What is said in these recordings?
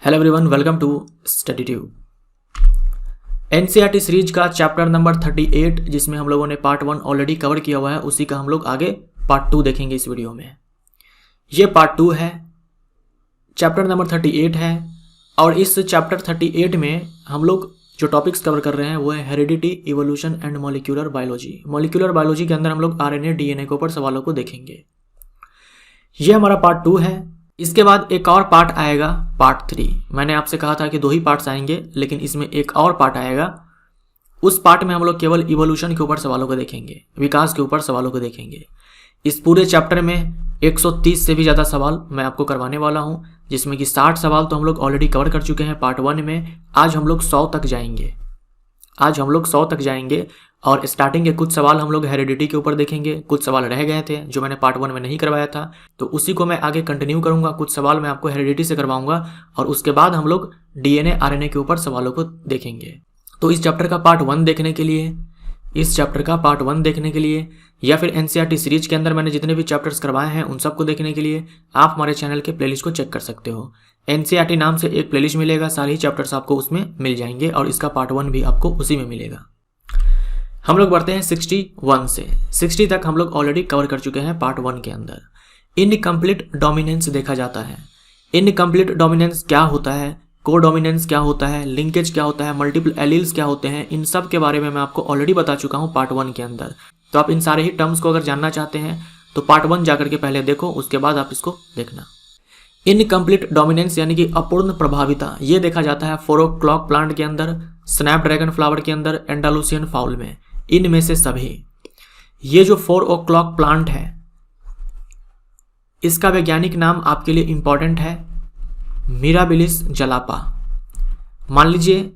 Hello everyone, welcome to study tube. NCERT series का chapter number 38 जिसमें हम लोगों ने पार्ट 1 ऑलरेडी कवर किया हुआ है, उसी का हम लोग आगे पार्ट 2 देखेंगे इस वीडियो में। ये पार्ट 2 है, चैप्टर नंबर 38 है और इस चैप्टर 38 में हम लोग जो टॉपिक्स कवर कर रहे हैं वो है heredity, evolution and molecular biology. Molecular biology के अंदर हम लोग आरएनए, डीएनए के ऊपर सवालों को देखेंगे। ये हमारा पार्ट 2 है। इसके बाद एक और पार्ट आएगा, पार्ट 3। मैंने आपसे कहा था कि 2 ही पार्ट्स आएंगे, लेकिन इसमें एक और पार्ट आएगा। उस पार्ट में हम लोग केवल इवोल्यूशन के ऊपर सवालों को देखेंगे, विकास के ऊपर सवालों को देखेंगे। इस पूरे चैप्टर में 130 से भी ज़्यादा सवाल मैं आपको करवाने वाला हूं, जिसमें कि 60 सवाल तो हम लोग ऑलरेडी कवर कर चुके हैं पार्ट 1 में। आज हम लोग 100 तक जाएंगे और स्टार्टिंग के कुछ सवाल हम लोग हेरिडिटी के ऊपर देखेंगे। कुछ सवाल रह गए थे जो मैंने पार्ट 1 में नहीं करवाया था, तो उसी को मैं आगे कंटिन्यू करूंगा। कुछ सवाल मैं आपको हेरिडिटी से करवाऊंगा और उसके बाद हम लोग डीएनए, आरएनए के ऊपर सवालों को देखेंगे। तो इस चैप्टर का पार्ट 1 देखने के लिए या फिर एनसीईआरटी सीरीज के अंदर मैंने जितने भी चैप्टर्स करवाए हैं उन सबको देखने के लिए आप हमारे चैनल के प्लेलिस्ट को चेक कर सकते हो। एनसीईआरटी नाम से एक प्लेलिस्ट मिलेगा, सारे ही चैप्टर्स आपको उसमें मिल जाएंगे और इसका पार्ट 1 भी आपको उसी में मिलेगा। हम लोग बढ़ते हैं 61 से 60 तक हम लोग ऑलरेडी कवर कर चुके हैं पार्ट 1 के अंदर। इनकम्प्लीट डोमिनेंस देखा जाता है। इनकम्प्लीट डोमिनेंस क्या होता है, को डोमिनेंस क्या होता है, लिंकेज क्या होता है, मल्टीपल एलील्स क्या होते हैं, इन सब के बारे में मैं आपको ऑलरेडी बता चुका हूं पार्ट 1 के अंदर। तो आप इन सारे ही टर्म्स को अगर जानना चाहते हैं तो पार्ट 1 जाकर के पहले देखो, उसके बाद आप इसको देखना। इनकम्प्लीट डोमिनेंस यानी कि अपूर्ण प्रभाविता, ये देखा जाता है 4 o'clock प्लांट के अंदर, स्नैपड्रैगन फ्लावर के अंदर, एंडालुसियन फाउल में। इनमें से सभी, ये जो 4 o'clock प्लांट है इसका वैज्ञानिक नाम आपके लिए इंपॉर्टेंट है, मिराबिलिस जलापा। मान लीजिए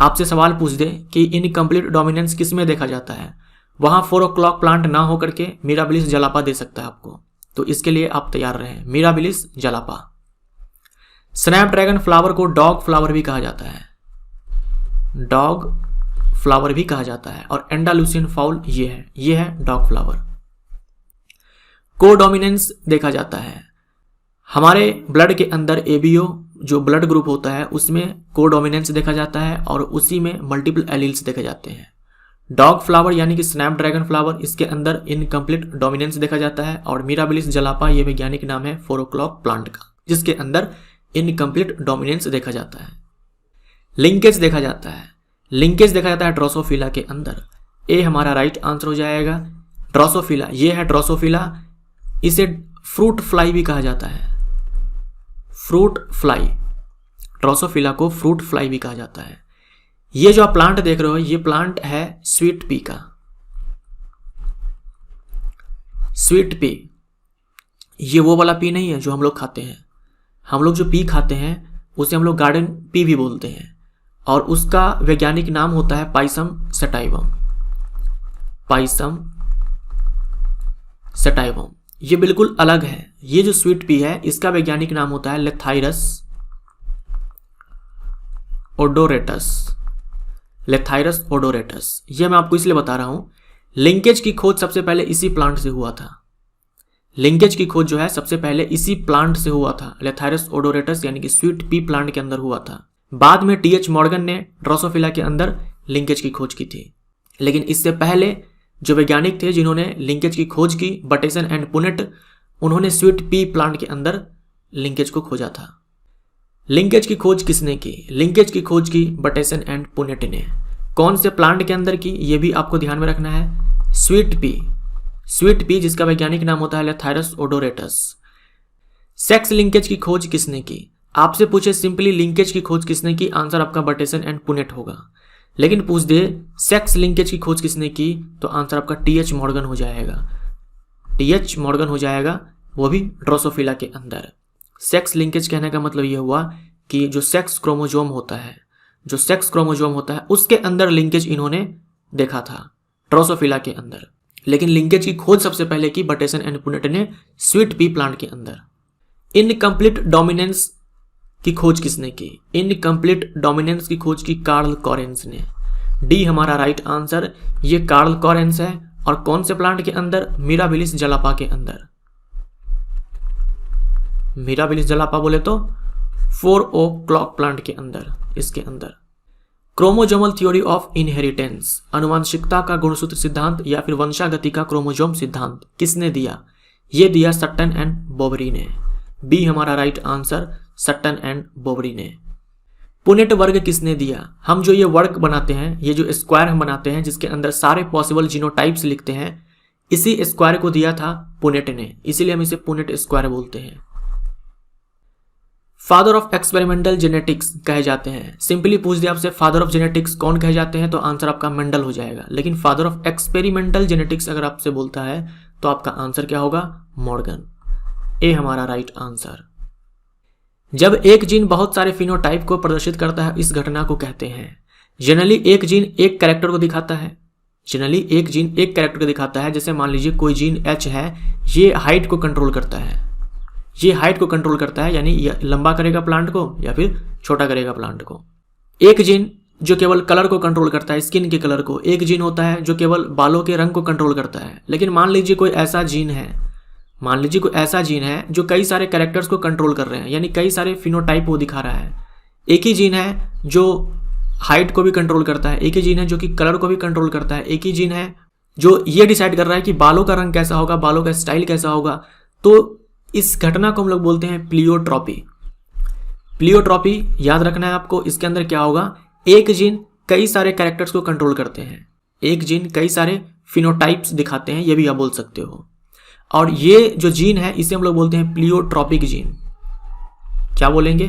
आपसे सवाल पूछ दे कि इनकम्प्लीट डोमिनेंस किस में देखा जाता है, वहां 4 o'clock प्लांट ना हो करके मिराबिलिस जलापा दे सकता है आपको, तो इसके लिए आप तैयार रहें, मिराबिलिस जलापा। स्नैपड्रैगन फ्लावर को डॉग फ्लावर भी कहा जाता है, डॉग फ्लावर भी कहा जाता है। और एंडालुसियन फाउल ये है डॉग फ्लावर। कोडोमिनेंस देखा जाता है, हमारे ब्लड के अंदर एबीओ जो ब्लड ग्रुप होता है उसमें कोडोमिनेंस देखा जाता है और उसी में मल्टीपल एलील्स देखे जाते हैं। डॉग फ्लावर यानी कि स्नैपड्रैगन फ्लावर, इसके अंदर इनकम्प्लीट डोमिनेंस देखा जाता है। और मिराबिलिस जलापा ये वैज्ञानिक नाम है 4 o'clock प्लांट का, जिसके अंदर इनकम्प्लीट डोमिनेंस देखा जाता है। लिंकेज देखा जाता है, ड्रोसोफिला के अंदर। ए हमारा राइट आंसर हो जाएगा। ड्रोसोफिला, ये है ड्रोसोफिला, इसे फ्रूट फ्लाई भी कहा जाता है, फ्रूट फ्लाई। ड्रोसोफिला को फ्रूट फ्लाई भी कहा जाता है। ये जो आप प्लांट देख रहे हो ये प्लांट है स्वीट पी का, स्वीट पी। ये वो वाला पी नहीं है जो हम लोग खाते हैं। हम लोग जो पी खाते हैं उसे हम लोग गार्डन पी भी बोलते हैं और उसका वैज्ञानिक नाम होता है पाइसम सटाइवम, पाइसम सटाइवम। ये बिल्कुल अलग है। ये जो स्वीट पी है इसका वैज्ञानिक नाम होता है लेथाइरस ओडोरेटस, लेथाइरस ओडोरेटस। ये मैं आपको इसलिए बता रहा हूं, लिंकेज की खोज सबसे पहले इसी प्लांट से हुआ था। लिंकेज की खोज जो है सबसे पहले इसी प्लांट से हुआ था, लेथाइरस ओडोरेटस यानी कि स्वीट पी प्लांट के अंदर हुआ था। बाद में टीएच मॉर्गन ने ड्रोसोफिला के अंदर लिंकेज की खोज की थी, लेकिन इससे पहले जो वैज्ञानिक थे जिन्होंने लिंकेज की खोज की, बटेसन एंड पुनेट, उन्होंने स्वीट पी प्लांट के अंदर लिंकेज को खोजा था। लिंकेज की खोज किसने की? लिंकेज की खोज की बटेसन एंड पुनेट ने। कौन से प्लांट के अंदर की, ये भी आपको ध्यान में रखना है। स्वीट पी, स्वीट पी जिसका वैज्ञानिक नाम होता है लेथाइरस ओडोरेटस। सेक्स लिंकेज की खोज किसने की? आपसे पूछे सिंपली लिंकेज की खोज किसने की, आंसर आपका बटेसन एंड पुनेट होगा। लेकिन पूछ दे सेक्स लिंकेज की खोज किसने की, तो आंसर आपका टीएच मॉर्गन हो जाएगा, टीएच मॉर्गन हो जाएगा, वो भी ड्रोसोफिला के अंदर। सेक्स लिंकेज कहने का मतलब ये हुआ कि जो सेक्स क्रोमोजोम होता है, जो सेक्स क्रोमोजोम होता है उसके अंदर लिंकेज इन्होंने देखा था ड्रोसोफिला के अंदर। लेकिन लिंकेज की खोज सबसे पहले की बटेसन एंड पुनेट ने स्वीट पी प्लांट के अंदर। इनकम्प्लीट डोमिनेंस की खोज किसने की? इनकम्प्लीट डोमिनेंस की खोज की कार्ल कॉरेंस ने। डी हमारा राइट आंसर, ये कार्ल कॉरेंस है। और कौन से प्लांट के अंदर? मिराबिलिस जलापा के अंदर। मिराबिलिस जलापा बोले तो 4 o'clock प्लांट के अंदर, इसके अंदर। क्रोमोजोमल थ्योरी ऑफ इनहेरिटेंस, अनुवांशिकता का गुणसूत्र सिद्धांत या फिर वंशागति का क्रोमोजोम सिद्धांत किसने दिया? ये दिया सट्टन एंड बोबरी ने। बी हमारा राइट आंसर, सट्टन एंड बोबरी ने। पुनेट वर्ग किसने दिया? हम जो ये वर्ग बनाते हैं, ये जो स्क्वायर हम बनाते हैं जिसके अंदर सारे पॉसिबल जीनोटाइप्स लिखते हैं, इसी स्क्वायर को दिया था पुनेट ने, इसीलिए हम इसे पुनेट स्क्वायर बोलते हैं। फादर ऑफ एक्सपेरिमेंटल जेनेटिक्स कहे जाते हैं। सिंपली पूछ दिया आपसे फादर ऑफ जेनेटिक्स कौन कहे जाते हैं, तो आंसर आपका मेंडल हो जाएगा। लेकिन फादर ऑफ एक्सपेरिमेंटल जेनेटिक्स अगर आपसे बोलता है तो आपका आंसर क्या होगा? मॉर्गन। ए हमारा राइट आंसर। जब एक जीन बहुत सारे फिनोटाइप को प्रदर्शित करता है, इस घटना को कहते हैं। जनरली एक जीन एक कैरेक्टर को दिखाता है, जनरली एक जीन एक कैरेक्टर को दिखाता है। जैसे मान लीजिए कोई जीन एच है, ये हाइट को कंट्रोल करता है, ये हाइट को कंट्रोल करता है, यानी लंबा करेगा प्लांट को या फिर छोटा करेगा प्लांट को। एक जीन जो केवल कलर को कंट्रोल करता है, स्किन के कलर को। एक जीन होता है जो केवल बालों के रंग को कंट्रोल करता है। लेकिन मान लीजिए कोई ऐसा जीन है, मान लीजिए कोई ऐसा जीन है जो कई सारे कैरेक्टर्स को कंट्रोल कर रहे हैं, यानी कई सारे फिनोटाइप वो दिखा रहा है। एक ही जीन है जो हाइट को भी कंट्रोल करता है, एक ही जीन है जो कि कलर को भी कंट्रोल करता है, एक ही जीन है जो ये डिसाइड कर रहा है कि बालों का रंग कैसा होगा, बालों का स्टाइल कैसा होगा। तो इस घटना को हम लोग बोलते हैं प्लियोट्रॉपी। प्लियोट्रॉपी याद रखना है आपको। इसके अंदर क्या होगा? एक जीन कई सारे कैरेक्टर्स को कंट्रोल करते हैं, एक जीन कई सारे फिनोटाइप्स दिखाते हैं, ये भी आप बोल सकते हो। और ये जो जीन है इसे हम लोग बोलते हैं प्लियोट्रॉपिक जीन। क्या बोलेंगे?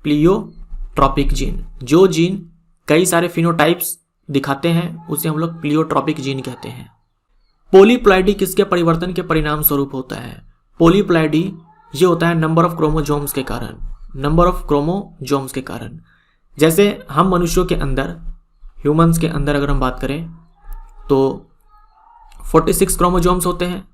Pleiotropic gene. जो जीन कई सारे फिनोटाइप्स दिखाते हैं उसे हम लोग प्लियोट्रॉपिक जीन कहते हैं। पॉलीप्लॉइडी किसके परिवर्तन के परिणाम स्वरूप होता है? पॉलीप्लॉइडी ये होता है नंबर ऑफ क्रोमोजोम्स के कारण, नंबर ऑफ क्रोमोजोम्स के कारण। जैसे हम मनुष्यों के अंदर, ह्यूमंस के अंदर अगर हम बात करें तो 46 क्रोमोजोम्स होते हैं,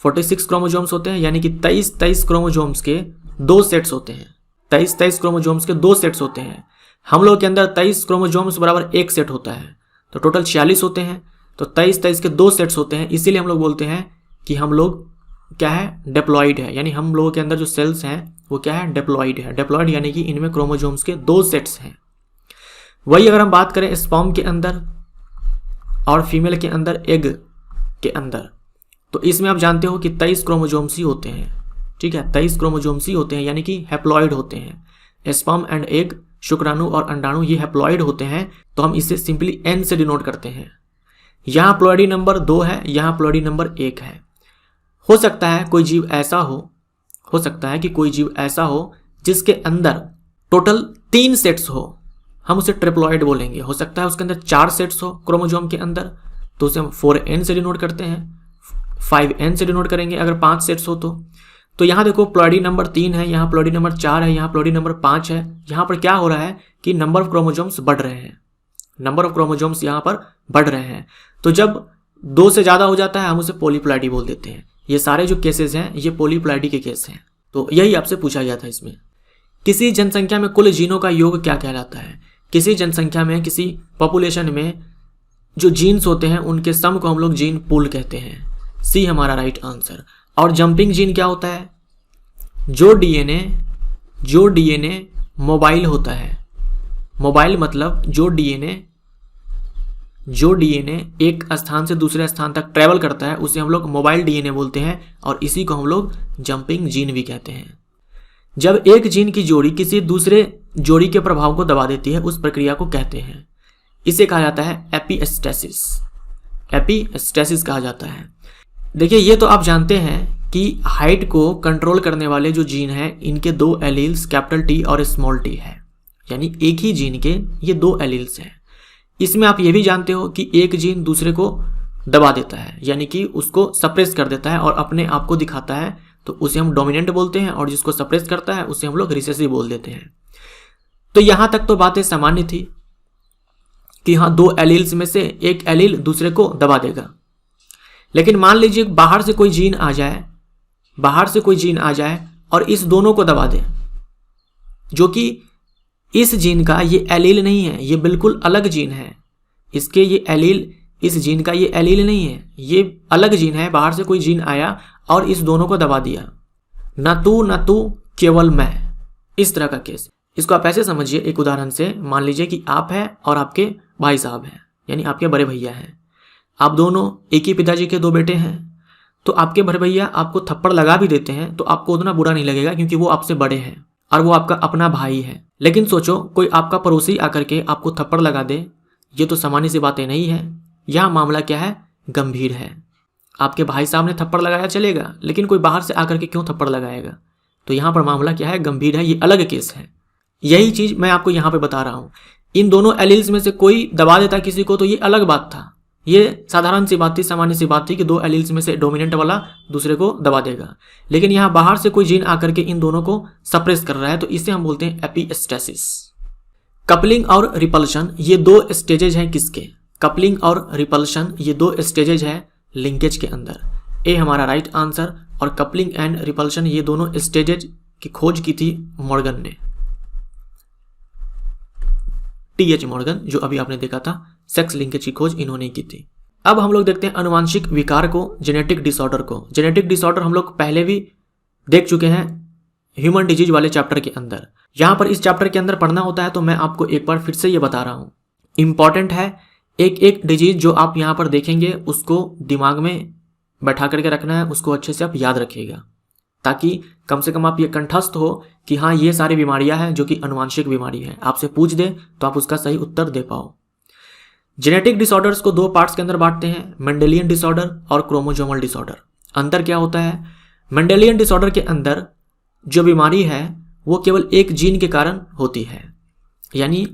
46 क्रोमोजोम्स होते हैं, यानी कि 23 क्रोमोजोम्स के 2 सेट्स होते हैं, 23 क्रोमोजोम्स के 2 सेट्स होते हैं। हम लोग के अंदर 23 क्रोमोजोम्स बराबर 1 सेट होता है, तो टोटल 46 होते हैं। तो 23 के 2 सेट्स होते हैं, इसीलिए हम लोग बोलते हैं कि हम लोग क्या है? डिप्लॉइड है, यानी हम लोगों के अंदर जो सेल्स हैं वो क्या है? डिप्लॉइड है। डिप्लॉइड यानी कि इनमें क्रोमोजोम्स के 2 सेट्स हैं। वही अगर हम बात करें स्पर्म के अंदर और फीमेल के अंदर, एग के अंदर, तो इसमें आप जानते हो कि 23 क्रोमोजोम्स ही होते हैं। ठीक है, 23 क्रोमोजोम्स ही होते हैं, यानी कि हैप्लॉइड होते हैं। स्पर्म एंड एग, शुक्राणु और अंडाणु, ये हैप्लॉइड होते हैं। तो हम इसे सिंपली एन से डिनोट करते हैं। यहाँ प्लॉइडी नंबर 2 है, यहाँ प्लॉइडी नंबर 1 है। हो सकता है कोई जीव ऐसा हो सकता है कि कोई जीव ऐसा हो जिसके अंदर टोटल 3 सेट्स हो, हम उसे ट्रिप्लॉइड बोलेंगे। हो सकता है उसके अंदर 4 सेट्स हो क्रोमोजोम के अंदर, तो उसे हम 4n से डिनोट करते हैं, 5n से डिनोट करेंगे अगर 5 सेट्स हो तो यहाँ देखो प्लॉइडी नंबर 3 है, यहाँ प्लॉइडी नंबर 4 है, यहाँ प्लॉइडी नंबर 5 है। यहाँ पर क्या हो रहा है कि नंबर ऑफ क्रोमोजोम्स बढ़ रहे हैं, नंबर ऑफ क्रोमोजोम्स यहाँ पर बढ़ रहे हैं। तो जब 2 से ज़्यादा हो जाता है हम उसे पॉलीप्लॉइडी बोल देते हैं। ये सारे जो केसेस हैं ये पॉलीप्लॉइडी के केस हैं। तो यही आपसे पूछा गया था इसमें। किसी जनसंख्या में कुल जीनों का योग क्या कहलाता है? किसी जनसंख्या में, किसी पॉपुलेशन में जो जीन्स होते हैं उनके सम को हम लोग जीन पूल कहते हैं। सी हमारा राइट आंसर। और जंपिंग जीन क्या होता है? जो डीएनए मोबाइल होता है। मोबाइल मतलब जो डीएनए एक स्थान से दूसरे स्थान तक ट्रैवल करता है उसे हम लोग मोबाइल डीएनए बोलते हैं, और इसी को हम लोग जंपिंग जीन भी कहते हैं। जब एक जीन की जोड़ी किसी दूसरे जोड़ी के प्रभाव को दबा देती है उस प्रक्रिया को कहते हैं, इसे कहा जाता है एपिस्टेसिस। एपिस्टेसिस कहा जाता है। देखिए ये तो आप जानते हैं कि हाइट को कंट्रोल करने वाले जो जीन हैं इनके 2 एलील्स कैपिटल टी और स्मॉल टी है, यानी एक ही जीन के ये 2 एलील्स हैं। इसमें आप ये भी जानते हो कि एक जीन दूसरे को दबा देता है, यानी कि उसको सप्रेस कर देता है और अपने आप को दिखाता है, तो उसे हम डोमिनेंट बोलते हैं, और जिसको सप्रेस करता है उसे हम लोग रिसेसिव बोल देते हैं। तो यहां तक तो बातें सामान्य थी कि हाँ 2 एलील्स में से एक एलील दूसरे को दबा देगा। लेकिन मान लीजिए बाहर से कोई जीन आ जाए और इस दोनों को दबा दे, जो कि इस जीन का ये एलील नहीं है, ये बिल्कुल अलग जीन है। इसके ये एलील, इस जीन का ये एलील नहीं है, ये अलग जीन है। बाहर से कोई जीन आया और इस दोनों को दबा दिया। न तू केवल मैं, इस तरह का केस। इसको आप ऐसे समझिए, एक उदाहरण से मान लीजिए कि आप हैं और आपके भाई साहब हैं, यानी आपके बड़े भैया हैं। आप दोनों एक ही पिताजी के दो बेटे हैं। तो आपके बड़े भैया आपको थप्पड़ लगा भी देते हैं तो आपको उतना बुरा नहीं लगेगा, क्योंकि वो आपसे बड़े हैं और वो आपका अपना भाई है। लेकिन सोचो कोई आपका पड़ोसी आकर के आपको थप्पड़ लगा दे, ये तो सामान्य सी बातें नहीं है। यहाँ मामला क्या है, गंभीर है। आपके भाई साहब ने थप्पड़ लगाया चलेगा, लेकिन कोई बाहर से आकर के क्यों थप्पड़ लगाएगा? तो यहाँ पर मामला क्या है, गंभीर है, ये अलग केस है। यही चीज मैं आपको यहाँ पे बता रहा हूँ। इन दोनों एलील्स में से कोई दबा देता किसी को तो ये अलग बात था, ये साधारण सी बात थी, सामान्य सी बात थी कि दो एलील्स में से डोमिनेंट वाला दूसरे को दबा देगा। लेकिन यहाँ बाहर से कोई जीन आकर के इन दोनों को सप्रेस कर रहा है, तो इसे हम बोलते हैं एपिस्टेसिस। कपलिंग और रिपल्शन ये दो स्टेजेज हैं किसके? कपलिंग और रिपल्शन ये दो स्टेजेज है लिंकेज के अंदर। ए हमारा राइट आंसर। और कपलिंग एंड रिपल्शन ये दोनों स्टेजेज की खोज की थी मॉर्गन ने, टीएच मॉर्गन, जो अभी आपने देखा था। सेक्स लिंकेज की खोज इन्होंने की थी। अब हम लोग देखते हैं अनुवांशिक विकार को, जेनेटिक डिसऑर्डर को। जेनेटिक डिसऑर्डर हम लोग पहले भी देख चुके हैं ह्यूमन डिजीज वाले चैप्टर के अंदर। यहां पर इस चैप्टर के अंदर पढ़ना होता है तो मैं आपको एक बार फिर से ये बता रहा हूं, इंपॉर्टेंट है। एक एक डिजीज जो आप यहां पर देखेंगे उसको दिमाग में बैठा करके रखना है, उसको अच्छे से आप याद रखिएगा, ताकि कम से कम आप ये कंठस्थ हो कि हाँ ये सारी बीमारियां हैं जो कि अनुवांशिक बीमारी है। आपसे पूछ दे तो आप उसका सही उत्तर दे पाओ। जेनेटिक डिसऑर्डर्स को दो पार्ट्स के अंदर बांटते हैं, मेंडेलियन डिसऑर्डर और क्रोमोसोमल डिसऑर्डर। अंतर क्या होता है? मेंडेलियन डिसऑर्डर के अंदर जो बीमारी है वो केवल एक जीन के कारण होती है, यानी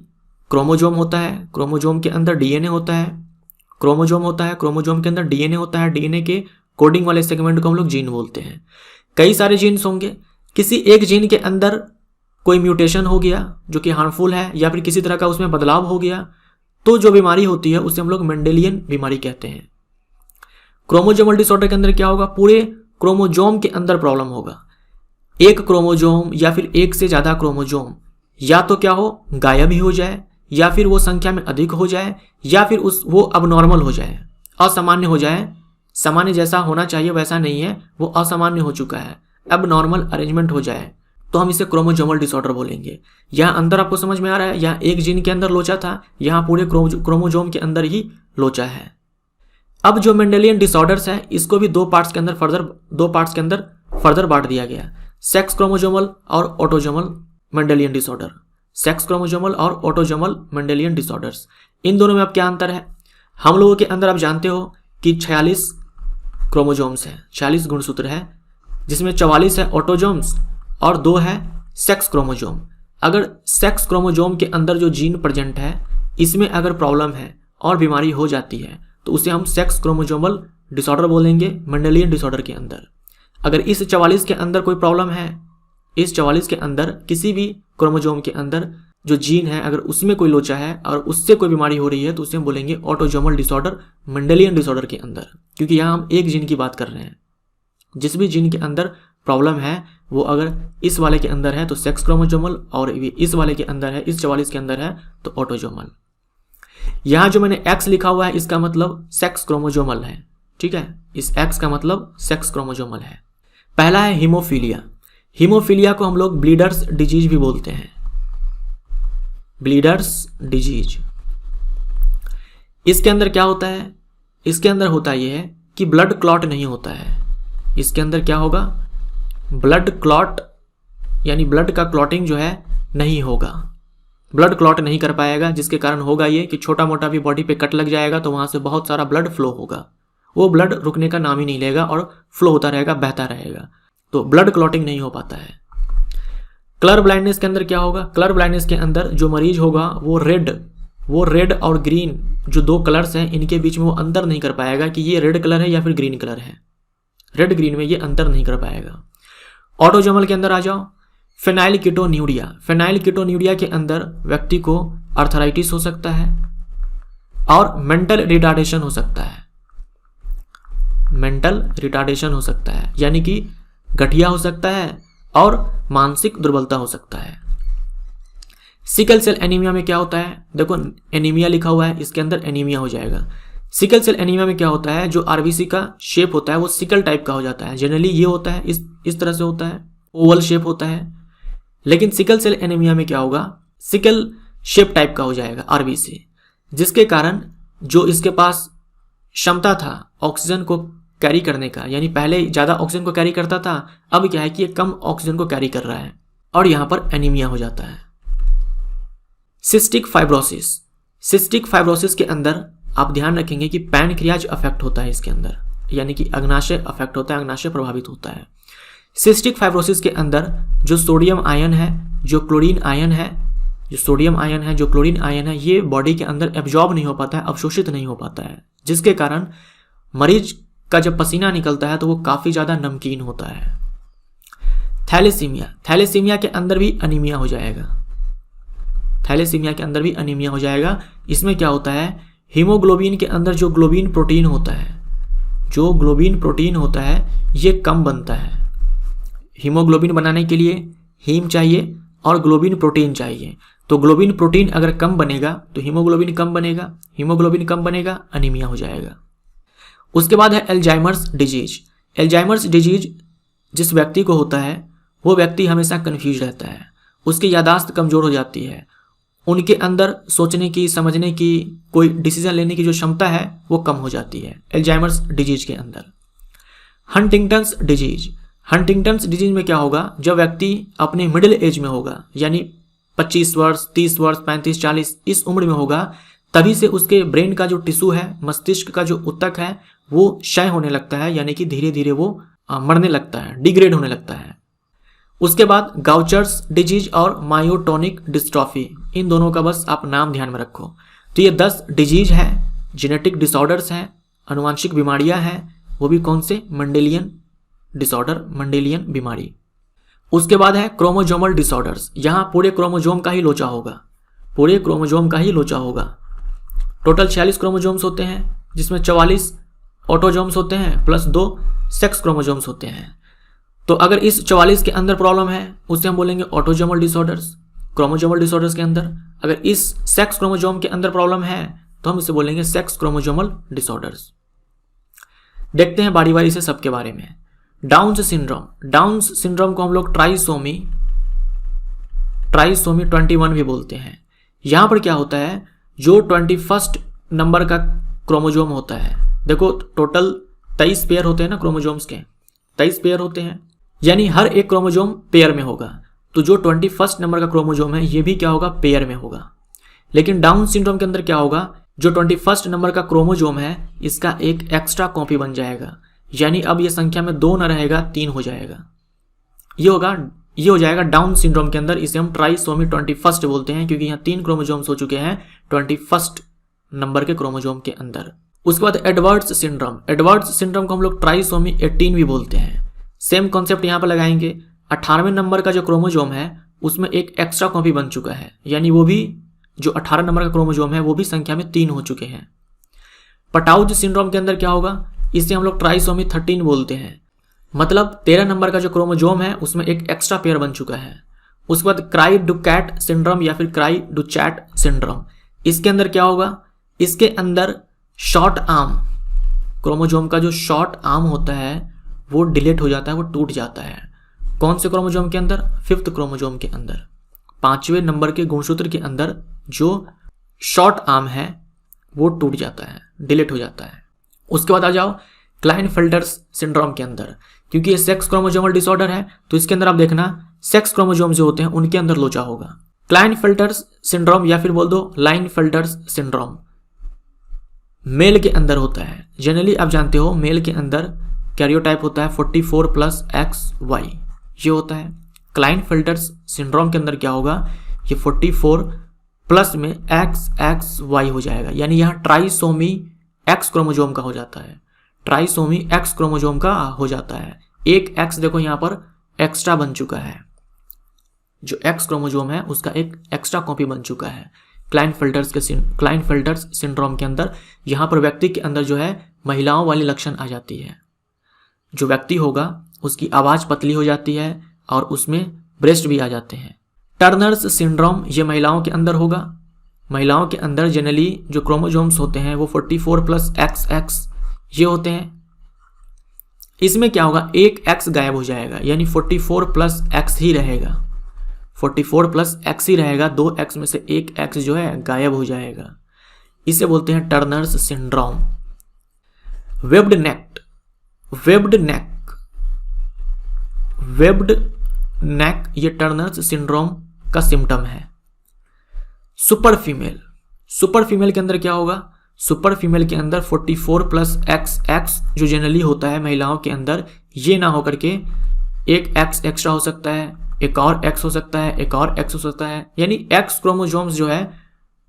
क्रोमोजोम होता है, क्रोमोजोम के अंदर डीएनए होता है, क्रोमोजोम होता है, क्रोमोजोम के अंदर डीएनए होता है, डीएनए के कोडिंग वाले सेगमेंट को हम लोग जीन बोलते हैं। कई सारे जीन्स होंगे, किसी एक जीन के अंदर कोई म्यूटेशन हो गया जो कि हार्मफुल है, या फिर किसी तरह का उसमें बदलाव हो गया, तो जो बीमारी होती है उसे हम लोग मेंडेलियन बीमारी कहते हैं। क्रोमोजोमल डिसऑर्डर के अंदर क्या होगा, पूरे क्रोमोजोम के अंदर प्रॉब्लम होगा। एक क्रोमोजोम या फिर एक से ज्यादा क्रोमोजोम या तो क्या हो, गायब ही हो जाए, या फिर वो संख्या में अधिक हो जाए, या फिर वो अबनॉर्मल हो जाए, असामान्य हो जाए। सामान्य जैसा होना चाहिए वैसा नहीं है, वो असामान्य हो चुका है, अबनॉर्मल अरेंजमेंट हो जाए, तो हम इसे क्रोमोजोमल डिसऑर्डर बोलेंगे। यहाँ अंदर आपको समझ में आ रहा है, यहाँ एक जीन के अंदर लोचा था, यहाँ पूरे क्रोमोजोम के अंदर ही लोचा है। अब जो मेंडेलियन डिसऑर्डर्स है इसको भी दो पार्ट्स के अंदर फर्दर बांट दिया गया, सेक्स क्रोमोजोमल और autosomal Mendelian disorder. Sex chromosomal और ऑटोजोमल मेंडेलियन डिसऑर्डर्स, इन दोनों में अब क्या अंतर है? हम लोगों के अंदर आप जानते हो कि 46 क्रोमोजोम्स हैं, 46 गुणसूत्र है, जिसमें 44 है ऑटोजोम्स और 2 है सेक्स क्रोमोजोम। अगर सेक्स क्रोमोजोम के अंदर जो जीन प्रेजेंट है इसमें अगर प्रॉब्लम है और बीमारी हो जाती है तो उसे हम सेक्स क्रोमोजोमल डिसऑर्डर बोलेंगे मेंडेलियन डिसऑर्डर के अंदर। अगर इस 44 के अंदर कोई प्रॉब्लम है, इस 44 के अंदर किसी भी क्रोमोजोम के अंदर जो जीन है अगर उसमें कोई लोचा है और उससे कोई बीमारी हो रही है तो उसे हम बोलेंगे ऑटोजोमल डिसऑर्डर मेंडेलियन डिसऑर्डर के अंदर, क्योंकि यहाँ हम एक जीन की बात कर रहे हैं। जिस भी जीन के अंदर प्रॉब्लम है वो अगर इस वाले के अंदर है तो सेक्स क्रोमोजोमल, और इस वाले के अंदर है, इस 44 के अंदर है तो ऑटोजोमल। यहाँ जो मैंने एक्स लिखा हुआ है इसका मतलब सेक्स क्रोमोजोमल है, ठीक है, इस एक्स का मतलब सेक्स क्रोमोजोमल है। पहला है हीमोफीलिया। हीमोफीलिया को हम लोग ब्लीडर्स डिजीज भी बोलते हैं, ब्लीडर्स डिजीज। इसके अंदर क्या होता है? इसके अंदर होता यह है कि ब्लड क्लॉट नहीं होता है। इसके अंदर क्या होगा? ब्लड क्लॉट, यानी ब्लड का क्लॉटिंग जो है नहीं होगा, ब्लड क्लॉट नहीं कर पाएगा, जिसके कारण होगा ये कि छोटा मोटा भी बॉडी पे कट लग जाएगा तो वहां से बहुत सारा ब्लड फ्लो होगा, वो ब्लड रुकने का नाम ही नहीं लेगा और फ्लो होता रहेगा, बहता रहेगा, तो ब्लड क्लॉटिंग नहीं हो पाता है। कलर ब्लाइंडनेस के अंदर क्या होगा? कलर ब्लाइंडनेस के अंदर जो मरीज होगा वो रेड और ग्रीन जो दो कलर्स हैं इनके बीच में वो अंतर नहीं कर पाएगा कि ये रेड कलर है या फिर ग्रीन कलर है, रेड ग्रीन में ये अंतर नहीं कर पाएगा। ऑटोजोमल के अंदर आ जाओ, फेनाइलकीटोन्यूरिया। फेनाइलकीटोन्यूरिया के अंदर व्यक्ति को आर्थराइटिस हो सकता है और मेंटल रिटार्डेशन हो सकता है, मेंटल रिटार्डेशन हो सकता है, यानी कि गठिया हो सकता है और मानसिक दुर्बलता हो सकता है। सिकल सेल एनीमिया में क्या होता है? देखो एनीमिया लिखा हुआ है, इसके अंदर एनीमिया हो जाएगा। सिकल सेल एनीमिया में क्या होता है? जो आरबीसी का शेप होता है वो सिकल टाइप का हो जाता है। जनरली ये होता है, इस तरह से होता है, ओवल शेप होता है, लेकिन सिकल सेल एनीमिया में क्या होगा, सिकल शेप टाइप का हो जाएगा आरबीसी, जिसके कारण जो इसके पास क्षमता था ऑक्सीजन को कैरी करने का, यानी पहले ज़्यादा ऑक्सीजन को कैरी करता था, अब क्या है कि ये कम ऑक्सीजन को कैरी कर रहा है और यहाँ पर एनीमिया हो जाता है। सिस्टिक फाइब्रोसिस, सिस्टिक फाइब्रोसिस के अंदर आप ध्यान रखेंगे कि पैनक्रियाज अफेक्ट होता है इसके अंदर, यानी कि अग्नाशय अफेक्ट होता है, अग्नाशय प्रभावित होता है। सिस्टिक फाइब्रोसिस के अंदर जो सोडियम आयन है, जो क्लोरीन आयन है, जो सोडियम आयन है, जो क्लोरीन आयन है, ये बॉडी के अंदर एब्जॉर्ब नहीं हो पाता है, अवशोषित नहीं हो पाता है, जिसके कारण मरीज का जब पसीना निकलता है तो वो काफ़ी ज़्यादा नमकीन होता है। थैलेसीमिया, थैलेसीमिया के अंदर भी अनीमिया हो जाएगा, थैलेसीमिया के अंदर भी अनीमिया हो जाएगा। इसमें क्या होता है, हीमोग्लोबिन के अंदर जो ग्लोबिन प्रोटीन होता है, जो ग्लोबिन प्रोटीन होता है ये कम बनता है। हीमोग्लोबिन बनाने के लिए हीम चाहिए और ग्लोबिन प्रोटीन चाहिए, तो ग्लोबिन प्रोटीन अगर कम बनेगा तो हीमोग्लोबिन कम बनेगा, हीमोग्लोबिन कम बनेगा, अनीमिया हो जाएगा। उसके बाद है एल्जाइमर्स डिजीज। एल्जाइमर्स डिजीज जिस व्यक्ति को होता है वो व्यक्ति हमेशा कन्फ्यूज रहता है, उसकी यादाश्त कमज़ोर हो जाती है, उनके अंदर सोचने की, समझने की, कोई डिसीजन लेने की जो क्षमता है वो कम हो जाती है एल्जाइमर्स डिजीज के अंदर। हंटिंगटन्स डिजीज, हंटिंगटन्स डिजीज में क्या होगा, जब व्यक्ति अपने मिडिल एज में होगा, यानी 25 वर्ष, 30 वर्ष, 35, 40 इस उम्र में होगा, तभी से उसके ब्रेन का जो टिश्यू है, मस्तिष्क का जो ऊतक है वो क्षय होने लगता है, यानी कि धीरे धीरे वो मरने लगता है, डिग्रेड होने लगता है। उसके बाद गाउचर्स डिजीज और मायोटोनिक डिस्ट्रॉफी, इन दोनों का बस आप नाम ध्यान में रखो। तो ये 10 डिजीज है, जेनेटिक डिसऑर्डर्स हैं, अनुवांशिक बीमारियां हैं, वो भी कौन से, मंडेलियन डिसऑर्डर, मंडेलियन बीमारी। उसके बाद है क्रोमोजोमल डिसऑर्डर्स, यहाँ पूरे क्रोमोजोम का ही लोचा होगा, पूरे क्रोमोजोम का ही लोचा होगा। टोटल 46 क्रोमोजोम्स होते हैं, जिसमें 44 ऑटोजोम्स होते हैं प्लस 2 सेक्स क्रोमोजोम्स होते हैं। तो अगर इस 44 के अंदर प्रॉब्लम है उसे हम बोलेंगे ऑटोजोमल डिसऑर्डर्स, क्रोमोजोमल डिसऑर्डर्स के अंदर। अगर इस सेक्स क्रोमोजोम के अंदर प्रॉब्लम है तो हम इसे बोलेंगे सेक्स क्रोमोजोमल डिसऑर्डर्स। देखते हैं बारी बारी से सबके बारे में। डाउन्स सिंड्रोम, डाउन्स सिंड्रोम को हम लोग ट्राइसोमी 21 भी बोलते हैं। यहाँ पर क्या होता है, जो 21 नंबर का क्रोमोजोम होता है, देखो टोटल 23 पेयर होते हैं ना क्रोमोजोम्स के, 23 पेयर होते हैं, यानी हर एक क्रोमोजोम पेयर में होगा। तो जो 21 नंबर का क्रोमोजोम है ये भी क्या होगा, पेयर में होगा। लेकिन डाउन सिंड्रोम के अंदर क्या होगा, जो 21 नंबर का क्रोमोजोम है इसका एक एक्स्ट्रा कॉपी बन जाएगा, यानी अब ये संख्या में 2 न रहेगा, 3 हो जाएगा। ये हो जाएगा डाउन सिंड्रोम के अंदर। इसे हम ट्राइसोमी 21 बोलते हैं, क्योंकि यहाँ 3 क्रोमोजोम्स हो चुके हैं 21 नंबर के क्रोमोजोम के अंदर। उसके बाद एडवर्ड्स सिंड्रोम, एडवर्ड्स सिंड्रोम को हम लोग ट्राइसोमी 18 भी बोलते हैं। सेम कॉन्सेप्ट यहाँ पर लगाएंगे। 18वें नंबर का जो क्रोमोजोम है उसमें एक एक्स्ट्रा कॉपी बन चुका है, यानी वो भी जो 18 नंबर का क्रोमोजोम है वो भी संख्या में 3 हो चुके हैं। पटाउज सिंड्रोम के अंदर क्या होगा, इसे हम लोग ट्राइसोमी 13 बोलते हैं, मतलब 13 नंबर का जो क्रोमोजोम है उसमें एक एक्स्ट्रा पेयर बन चुका है। उसके बाद क्राई डुकैट सिंड्रोम या फिर क्राई डुचैट सिंड्रोम, इसके अंदर क्या होगा, इसके अंदर शॉर्ट आर्म, क्रोमोजोम का जो शॉर्ट आर्म होता है वो डिलीट हो जाता है, वो टूट जाता है। कौन से क्रोमोजोम के अंदर, 5th क्रोमोजोम के अंदर, 5वें नंबर के गुणसूत्र के अंदर जो शॉर्ट आर्म है वो टूट जाता है, डिलीट हो जाता है। उसके बाद आ जाओ क्लाइनफेल्टर्स सिंड्रोम के अंदर, क्योंकि ये सेक्स क्रोमोजोमल डिसऑर्डर है तो इसके अंदर आप देखना सेक्स क्रोमोजोम जो होते हैं उनके अंदर लोचा होगा। क्लाइनफेल्टर्स सिंड्रोम या फिर बोल दो लाइनफेल्टर्स सिंड्रोम मेल के अंदर होता है। जनरली आप जानते हो मेल के अंदर कैरियोटाइप होता है 44+XY, ये होता है। क्लाइनफेल्टर्स सिंड्रोम के अंदर क्या होगा, ये 44+ में XXY हो जाएगा, यानी यहाँ ट्राइसोमी X क्रोमोजोम का हो जाता है, ट्राइसोमी X क्रोमोजोम का हो जाता है। एक X देखो यहाँ पर एक्स्ट्रा बन चुका है, जो X क्रोमोजोम है उसका एक एक्स्ट्रा कॉपी बन चुका है क्लाइनफेल्टर्स सिंड्रोम के अंदर। यहाँ पर व्यक्ति के अंदर जो है महिलाओं वाली लक्षण आ जाती है, जो व्यक्ति होगा उसकी आवाज़ पतली हो जाती है और उसमें ब्रेस्ट भी आ जाते हैं। टर्नर्स सिंड्रोम ये महिलाओं के अंदर होगा। महिलाओं के अंदर जनरली जो क्रोमोजोम्स होते हैं वो 44+XX ये होते हैं। इसमें क्या होगा, एक X गायब हो जाएगा, यानी 44+X ही रहेगा, 44 प्लस एक्स ही रहेगा, 2x में से एक x जो है गायब हो जाएगा। इसे बोलते हैं टर्नर्स सिंड्रोम। वेब्ड नेक, वेब्ड नेक, वेब्ड नेक ये टर्नर्स सिंड्रोम का सिम्टम है। सुपर फीमेल, सुपर फीमेल के अंदर क्या होगा? सुपर फीमेल के अंदर 44 प्लस एक्स जो जनरली होता है महिलाओं के अंदर, ये ना होकर के एक x एक्स्ट्रा हो सकता है, एक और x हो सकता है, एक और x हो सकता है, यानी x क्रोमोसोम्स जो है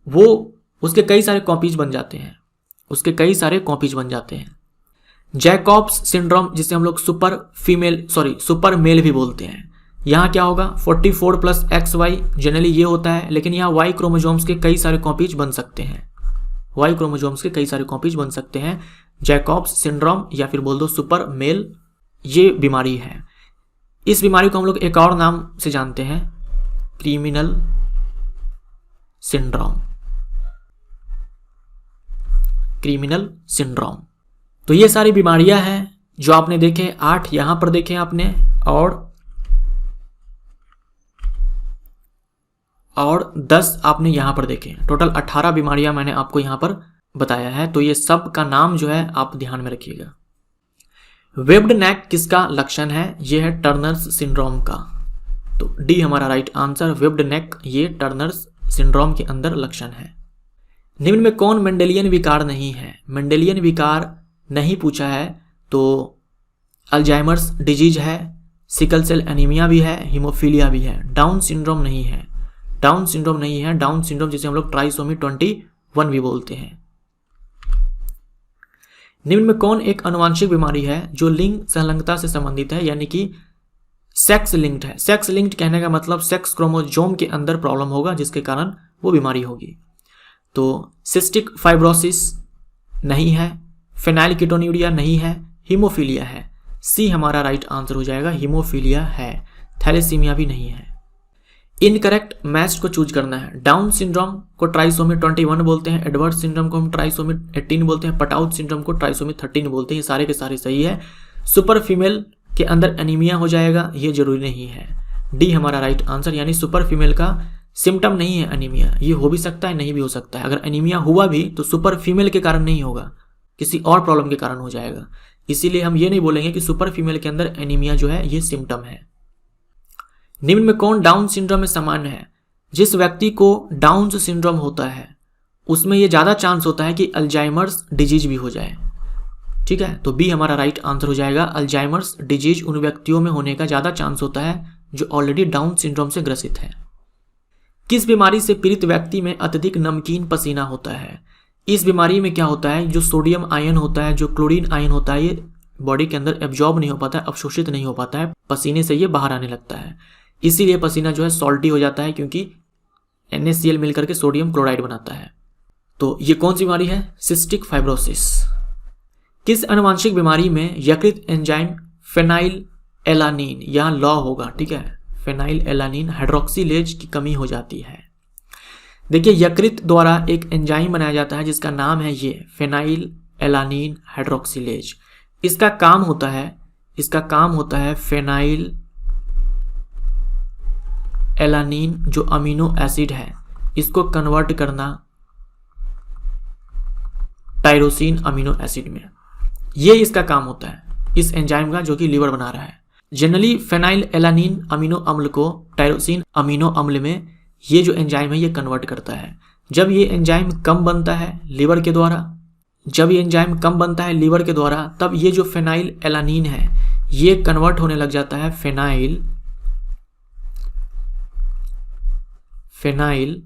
वो उसके कई सारे कॉपीज बन जाते हैं, उसके कई सारे कॉपीज बन जाते हैं। जैकॉब्स सिंड्रोम जिसे हम लोग सुपर मेल भी बोलते हैं, यहाँ क्या होगा? 44 प्लस XY जनरली ये होता है, लेकिन यहाँ Y क्रोमोसोम्स के कई सारे कॉपीज बन सकते हैं, Y क्रोमोसोम्स के कई सारे कॉपीज बन सकते हैं। जैकॉब्स सिंड्रोम या फिर बोल दो सुपर मेल, ये बीमारी है। इस बीमारी को हम लोग एक और नाम से जानते हैं, क्रिमिनल सिंड्रोम, क्रिमिनल सिंड्रोम। तो ये सारी बीमारियां हैं जो आपने देखे, 8 यहां पर देखे आपने, और 10 आपने यहां पर देखे। टोटल 18 बीमारियां मैंने आपको यहां पर बताया है। तो ये सब का नाम जो है आप ध्यान में रखिएगा। वेब्ड नेक किसका लक्षण है? ये है टर्नर्स सिंड्रोम का। तो डी हमारा राइट आंसर, वेब्ड नेक ये टर्नर्स सिंड्रोम के अंदर लक्षण है। निम्न में कौन मेंडेलियन विकार नहीं है? मेंडेलियन विकार नहीं पूछा है तो अल्जाइमर्स डिजीज है, सिकल सेल एनीमिया भी है, हीमोफीलिया भी है। डाउन सिंड्रोम नहीं है, डाउन सिंड्रोम नहीं है। डाउन सिंड्रोम जिसे हम लोग ट्राइसोमी 21 भी बोलते हैं। निम्न में कौन एक आनुवंशिक बीमारी है जो लिंग संलग्नता से संबंधित है, यानी कि सेक्स लिंक्ड है? सेक्स लिंक्ड कहने का मतलब सेक्स क्रोमोसोम के अंदर प्रॉब्लम होगा जिसके कारण वो बीमारी होगी। तो सिस्टिक फाइब्रोसिस नहीं है, फेनाइलकीटोन्यूरिया नहीं है, हीमोफीलिया है। सी हमारा राइट आंसर हो जाएगा, हीमोफीलिया है। थैलेसीमिया भी नहीं है। इनकरेक्ट मैच को चूज करना है। डाउन सिंड्रोम को ट्राइसोमी 21 बोलते हैं, एडवर्ड सिंड्रोम को हम ट्राइसोमी 18 बोलते हैं, पटाउट सिंड्रोम को ट्राइसोमी 13 बोलते हैं। ये सारे के सारे सही है। सुपर फीमेल के अंदर एनीमिया हो जाएगा, ये जरूरी नहीं है। डी हमारा राइट आंसर, यानी सुपर फीमेल का सिम्टम नहीं है एनीमिया। ये हो भी सकता है, नहीं भी हो सकता है। अगर एनीमिया हुआ भी तो सुपर फीमेल के कारण नहीं होगा, किसी और प्रॉब्लम के कारण हो जाएगा। इसीलिए हम ये नहीं बोलेंगे कि सुपर फीमेल के अंदर एनीमिया जो है ये सिम्टम है। निम्न में कौन डाउन सिंड्रोम में सामान्य है? जिस व्यक्ति को डाउन सिंड्रोम होता है उसमें ये ज्यादा चांस होता है कि अल्जाइमर्स डिजीज भी हो जाए। ठीक है, तो बी हमारा राइट आंसर हो जाएगा। अल्जाइमर्स डिजीज उन व्यक्तियों में होने का ज्यादा चांस होता है जो ऑलरेडी डाउन सिंड्रोम से ग्रसित है। किस बीमारी से पीड़ित व्यक्ति में अत्यधिक नमकीन पसीना होता है? इस बीमारी में क्या होता है, जो सोडियम आयन होता है, जो क्लोरीन आयन होता है, ये बॉडी के अंदर एब्जॉर्ब नहीं हो पाता है, अवशोषित नहीं हो पाता है, पसीने से ये बाहर आने लगता है। इसीलिए पसीना जो है सॉल्टी हो जाता है, क्योंकि NaCl मिलकर के सोडियम क्लोराइड बनाता है। तो ये कौन सी बीमारी है? Cystic fibrosis. किस आनुवंशिक बीमारी में यकृत एंजाइम फेनाइल एलानिन, यहाँ लॉ होगा, ठीक है, फेनाइल एलानिन हाइड्रोक्सिलेज की कमी हो जाती है? देखिए, यकृत द्वारा एक एंजाइम बनाया जाता है जिसका नाम है ये फेनाइल एलानिन हाइड्रोक्सिलेज। इसका काम होता है फेनाइल एलानिन जो अमीनो एसिड है इसको कन्वर्ट करना टायरोसिन अमीनो एसिड में। ये इसका काम होता है इस एंजाइम का, जो कि लीवर बना रहा है। जनरली फेनाइल एलानिन अमीनो अम्ल को टायरोसिन अमीनो अम्ल में ये जो एंजाइम है ये कन्वर्ट करता है। जब ये एंजाइम कम बनता है लीवर के द्वारा, तब ये जो फेनाइल एलानिन है ये कन्वर्ट होने लग जाता है फेनाइल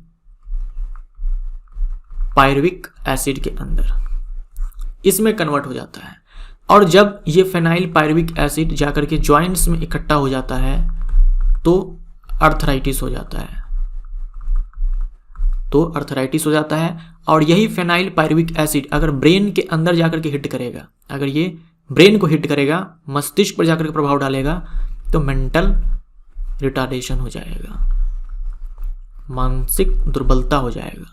पायरुविक एसिड के अंदर, इसमें कन्वर्ट हो जाता है। और जब ये फेनाइल पायरुविक एसिड जाकर के जॉइंट्स में इकट्ठा हो जाता है तो अर्थराइटिस हो जाता है। और यही फेनाइल पायरुविक एसिड अगर ब्रेन के अंदर जाकर के हिट करेगा, अगर ये ब्रेन को हिट करेगा, मस्तिष्क पर जाकर के प्रभाव डालेगा, तो मेंटल रिटार्डेशन हो जाएगा, मानसिक दुर्बलता हो जाएगा।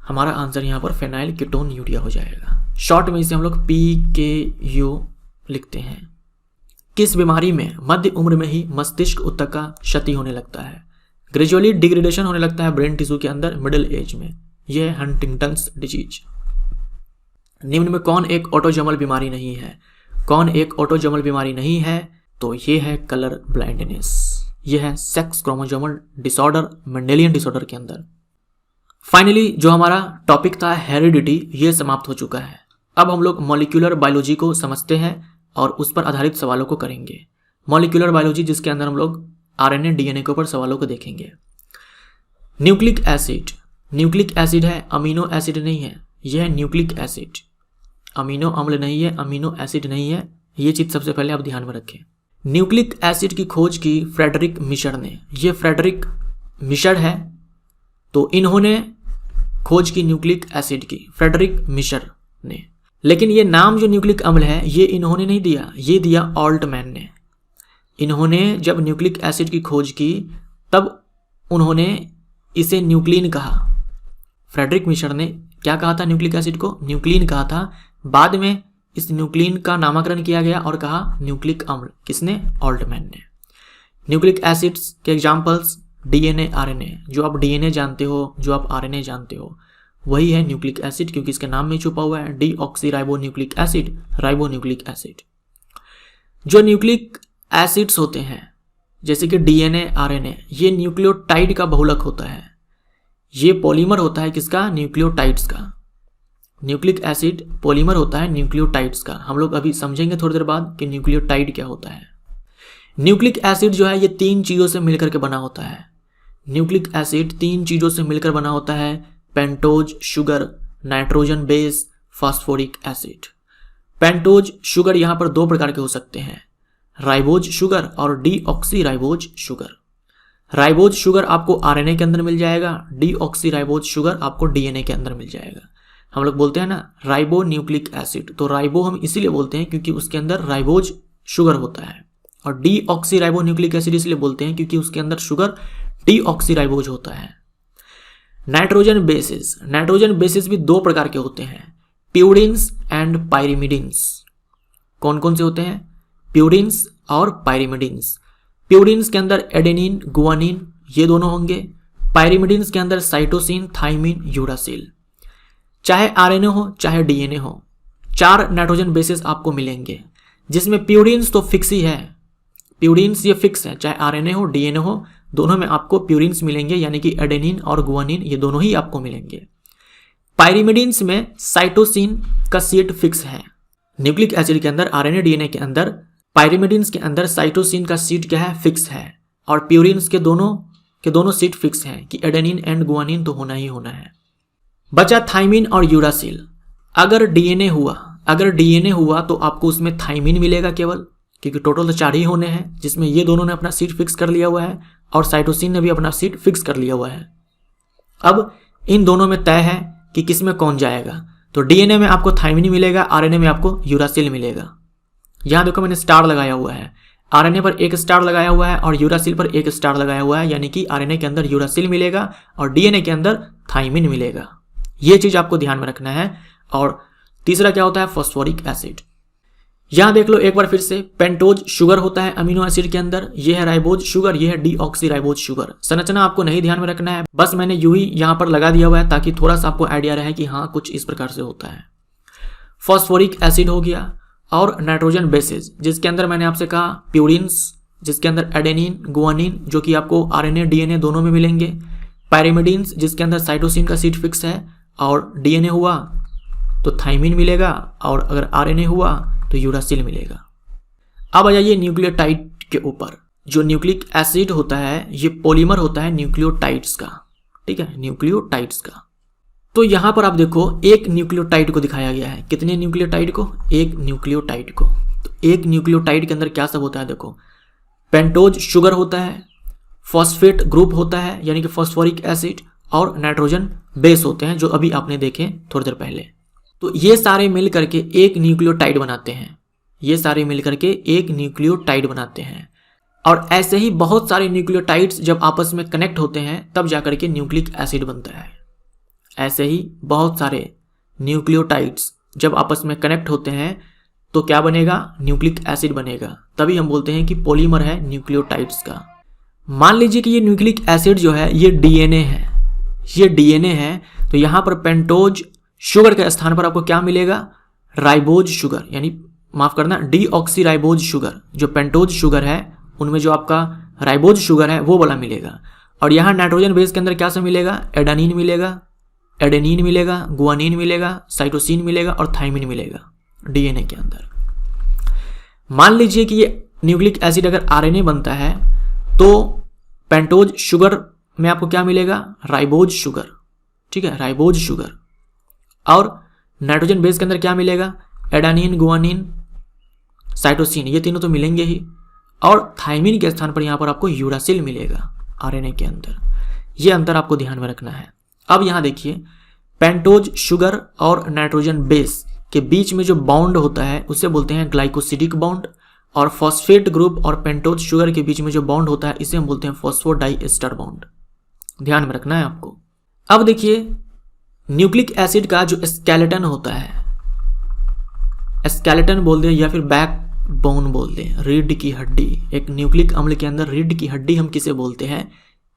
हमारा आंसर यहाँ पर फेनाइल कीटोन्यूरिया हो जाएगा। शॉर्ट में इसे हम लोग PKU लिखते हैं। किस बीमारी में मध्य उम्र में ही मस्तिष्क ऊतक का क्षति होने लगता है? ग्रेजुअली डिग्रेडेशन होने लगता है ब्रेन टिश्यू के अंदर मिडिल एज में। यह है हंटिंगटन्स डिजीज। निम्न में कौन एक ऑटोजोमल बीमारी नहीं है? कौन एक ऑटोजोमल बीमारी नहीं है? तो ये है कलर ब्लाइंडनेस। यह है sex chromosomal disorder, Mendelian disorder के अंदर। फाइनली जो हमारा टॉपिक था हेरिडिटी, ये समाप्त हो चुका है। अब हम लोग मॉलिक्यूलर बायोलॉजी को समझते हैं और उस पर आधारित सवालों को करेंगे। मॉलिक्यूलर बायोलॉजी जिसके अंदर हम लोग आरएनए डीएनए के ऊपर सवालों को देखेंगे। न्यूक्लिक एसिड, न्यूक्लिक एसिड है, अमीनो एसिड नहीं है। यह है न्यूक्लिक एसिड, अमीनो अम्ल नहीं है, अमीनो एसिड नहीं है। ये चीज़ सबसे पहले आप ध्यान में रखें। न्यूक्लिक एसिड की खोज की फ्रेडरिक मिशर ने। ये फ्रेडरिक मिशर है, तो इन्होंने खोज की न्यूक्लिक एसिड की, फ्रेडरिक मिशर ने। लेकिन ये नाम जो न्यूक्लिक अम्ल है ये इन्होंने नहीं दिया, ये दिया ऑल्टमैन ने। इन्होंने जब न्यूक्लिक एसिड की खोज की तब उन्होंने इसे न्यूक्लिन कहा। फ्रेडरिक मिशर ने क्या कहा था न्यूक्लिक एसिड को? न्यूक्लिन कहा था। बाद में इस न्यूक्लिन का नामकरण किया गया और कहा न्यूक्लिक अम्ल। किसने? ऑल्टमैन ने। न्यूक्लिक एसिड्स के एग्जाम्पल्स डीएनए, आरएनए। जो आप डीएनए जानते हो, जो आप आरएनए जानते हो, वही है न्यूक्लिक एसिड, क्योंकि इसके नाम में छुपा हुआ है डीऑक्सीराइबोन्यूक्लिक एसिड, राइबोन्यूक्लिक एसिड। जो न्यूक्लिक एसिड्स होते हैं जैसे कि डीएनए, आरएनए, ये न्यूक्लियोटाइड का बहुलक होता है। ये पॉलीमर होता है किसका? न्यूक्लियोटाइड्स का। न्यूक्लिक एसिड पॉलीमर होता है न्यूक्लियोटाइड्स का। हम लोग अभी समझेंगे थोड़ी देर बाद कि न्यूक्लियोटाइड क्या होता है। न्यूक्लिक एसिड जो है ये 3 चीज़ों से मिलकर के बना होता है। न्यूक्लिक एसिड 3 चीज़ों से मिलकर बना होता है, pentose sugar, nitrogen base, phosphoric acid. Pentose sugar यहाँ पर 2 प्रकार के हो सकते हैं, राइबोज शुगर और डीऑक्सीराइबोज शुगर। राइबोज शुगर आपको आरएनए के अंदर मिल जाएगा, डीऑक्सीराइबोज शुगर आपको डीएनए के अंदर मिल जाएगा। हम लोग बोलते हैं ना राइबो न्यूक्लिक एसिड, तो राइबो हम इसीलिए बोलते हैं क्योंकि उसके अंदर राइबोज शुगर होता है, और डीऑक्सीराइबो न्यूक्लिक एसिड इसलिए बोलते हैं क्योंकि उसके अंदर शुगर डीऑक्सीराइबोज होता है। नाइट्रोजन बेसिस, नाइट्रोजन बेसिस भी 2 प्रकार के होते हैं, प्यूरिन्स एंड पायरिमिडिन्स। कौन कौन से होते हैं? प्यूरिन्स और पायरिमिडिन्स। प्यूरिन्स के अंदर एडेनिन, गुआनिन, ये दोनों होंगे। पायरिमिडिन्स के अंदर साइटोसिन, थाइमिन, यूरासिल। चाहे आरएनए हो चाहे डीएनए हो, 4 नाइट्रोजन बेसिस आपको मिलेंगे, जिसमें प्यूरिन्स तो फिक्स ही है। प्यूरिन्स ये फिक्स है, चाहे आरएनए हो डीएनए हो, दोनों में आपको प्यूरिन्स मिलेंगे, यानी कि एडेनिन और गुआनिन ये दोनों ही आपको मिलेंगे। पायरिमिडिन्स में साइटोसिन का सीट फिक्स है। न्यूक्लिक एसिड के अंदर, आरएनए डीएनए के अंदर, पायरिमिडिन्स के अंदर साइटोसिन का सीट क्या है? फिक्स है। और प्यूरिन्स के दोनों सीट फिक्स है कि एडेनिन एंड गुआनिन तो होना ही होना है। बचा थाइमिन और यूरासिल। अगर डीएनए हुआ तो आपको उसमें थाइमिन मिलेगा केवल, क्योंकि टोटल तो 4 ही होने हैं, जिसमें ये दोनों ने अपना सीट फिक्स कर लिया हुआ है और साइटोसिन ने भी अपना सीट फिक्स कर लिया हुआ है। अब इन दोनों में तय है कि किस में कौन जाएगा। तो डीएनए में आपको थाइमिन मिलेगा, आरएनए में आपको यूरासिल मिलेगा। यहाँ देखो मैंने स्टार लगाया हुआ है, आरएनए पर 1 स्टार लगाया हुआ है और यूरासिल पर 1 स्टार लगाया हुआ है, यानी कि आरएनए के अंदर यूरासिल मिलेगा और डीएनए के अंदर थाइमिन मिलेगा। ये चीज आपको ध्यान में रखना है। और तीसरा क्या होता है? Phosphoric acid. यहां देख लो एक बार फिर से, पेंटोज शुगर होता है अमीनो एसिड के अंदर, ये है राइबोज शुगर, ये है डीऑक्सीराइबोज शुगर। संरचना आपको नहीं ध्यान में रखना है, बस मैंने यूं ही यहां पर लगा दिया हुआ है ताकि थोड़ा सा आपको आइडिया रहे कि हाँ कुछ इस प्रकार से होता है। फास्फोरिक एसिड हो गया, और नाइट्रोजन बेसिस जिसके अंदर मैंने आपसे कहा प्यूरिन्स, जिसके अंदर एडेनिन, गुआनिन जो कि आपको आरएनए डीएनए दोनों में मिलेंगे, पायरिमिडिन्स जिसके अंदर साइटोसिन का सीट फिक्स है, और डीएनए हुआ तो थाइमिन मिलेगा, और अगर आरएनए हुआ तो यूरासिल मिलेगा। अब आ जाइए न्यूक्लियोटाइड के ऊपर। जो न्यूक्लिक एसिड होता है ये पॉलीमर होता है न्यूक्लियोटाइड्स का, ठीक है, न्यूक्लियोटाइड्स का। तो यहां पर आप देखो एक न्यूक्लियोटाइड को दिखाया गया है। कितने न्यूक्लियोटाइड को? 1 न्यूक्लियोटाइड को। तो 1 न्यूक्लियोटाइड के अंदर क्या सब होता है? देखो, पेंटोज शुगर होता है, फॉस्फेट ग्रुप होता है यानी कि फॉस्फोरिक एसिड, और नाइट्रोजन बेस होते हैं जो अभी आपने देखे थोड़ी देर पहले। तो ये सारे मिल करके एक न्यूक्लियोटाइड बनाते हैं, ये सारे मिल करके एक न्यूक्लियोटाइड बनाते हैं। और ऐसे ही बहुत सारे न्यूक्लियोटाइड्स जब आपस में कनेक्ट होते हैं तब जाकर के न्यूक्लिक एसिड बनता है। ऐसे ही बहुत सारे न्यूक्लियोटाइड्स जब आपस में कनेक्ट होते हैं तो क्या बनेगा? न्यूक्लिक एसिड बनेगा। तभी हम बोलते हैं कि पॉलीमर है न्यूक्लियोटाइड्स का। मान लीजिए कि ये न्यूक्लिक एसिड जो है ये डीएनए है, ये डीएनए है, तो यहाँ पर पेंटोज शुगर के स्थान पर आपको क्या मिलेगा, राइबोज शुगर, यानी माफ करना डीऑक्सीराइबोज शुगर। जो पेंटोज शुगर है उनमें जो आपका राइबोज शुगर है वो वाला मिलेगा। और यहाँ नाइट्रोजन बेस के अंदर क्या सब मिलेगा, एडेनिन मिलेगा, एडेनिन मिलेगा, गुआनिन मिलेगा, साइटोसिन मिलेगा और थाइमिन मिलेगा डीएनए के अंदर। मान लीजिए कि ये न्यूक्लिक एसिड अगर आरएनए बनता है तो पेंटोज शुगर में आपको क्या मिलेगा, राइबोज शुगर, ठीक है, राइबोज शुगर। और नाइट्रोजन बेस के अंदर क्या मिलेगा, एडेनिन, गुआनिन, साइटोसिन, ये तीनों तो मिलेंगे ही। और थाइमिन के स्थान पर यहाँ पर आपको यूरासिल मिलेगा आरएनए के अंदर। ये अंतर आपको ध्यान में रखना है। अब यहाँ देखिए, पेंटोज शुगर और नाइट्रोजन बेस के बीच में जो बॉन्ड होता है उसे बोलते हैं ग्लाइकोसिडिक बॉन्ड। और फॉस्फेट ग्रुप और पेंटोज शुगर के बीच में जो बॉन्ड होता है इसे हम बोलते हैं फॉस्फोडाइएस्टर बॉन्ड। ध्यान में रखना है आपको। अब देखिए, न्यूक्लिक एसिड का जो स्केलेटन होता है, स्केलेटन बोल दें या फिर बैक बोन बोल दें, रीढ़ की हड्डी, एक न्यूक्लिक अम्ल के अंदर रीढ़ की हड्डी हम किसे बोलते हैं,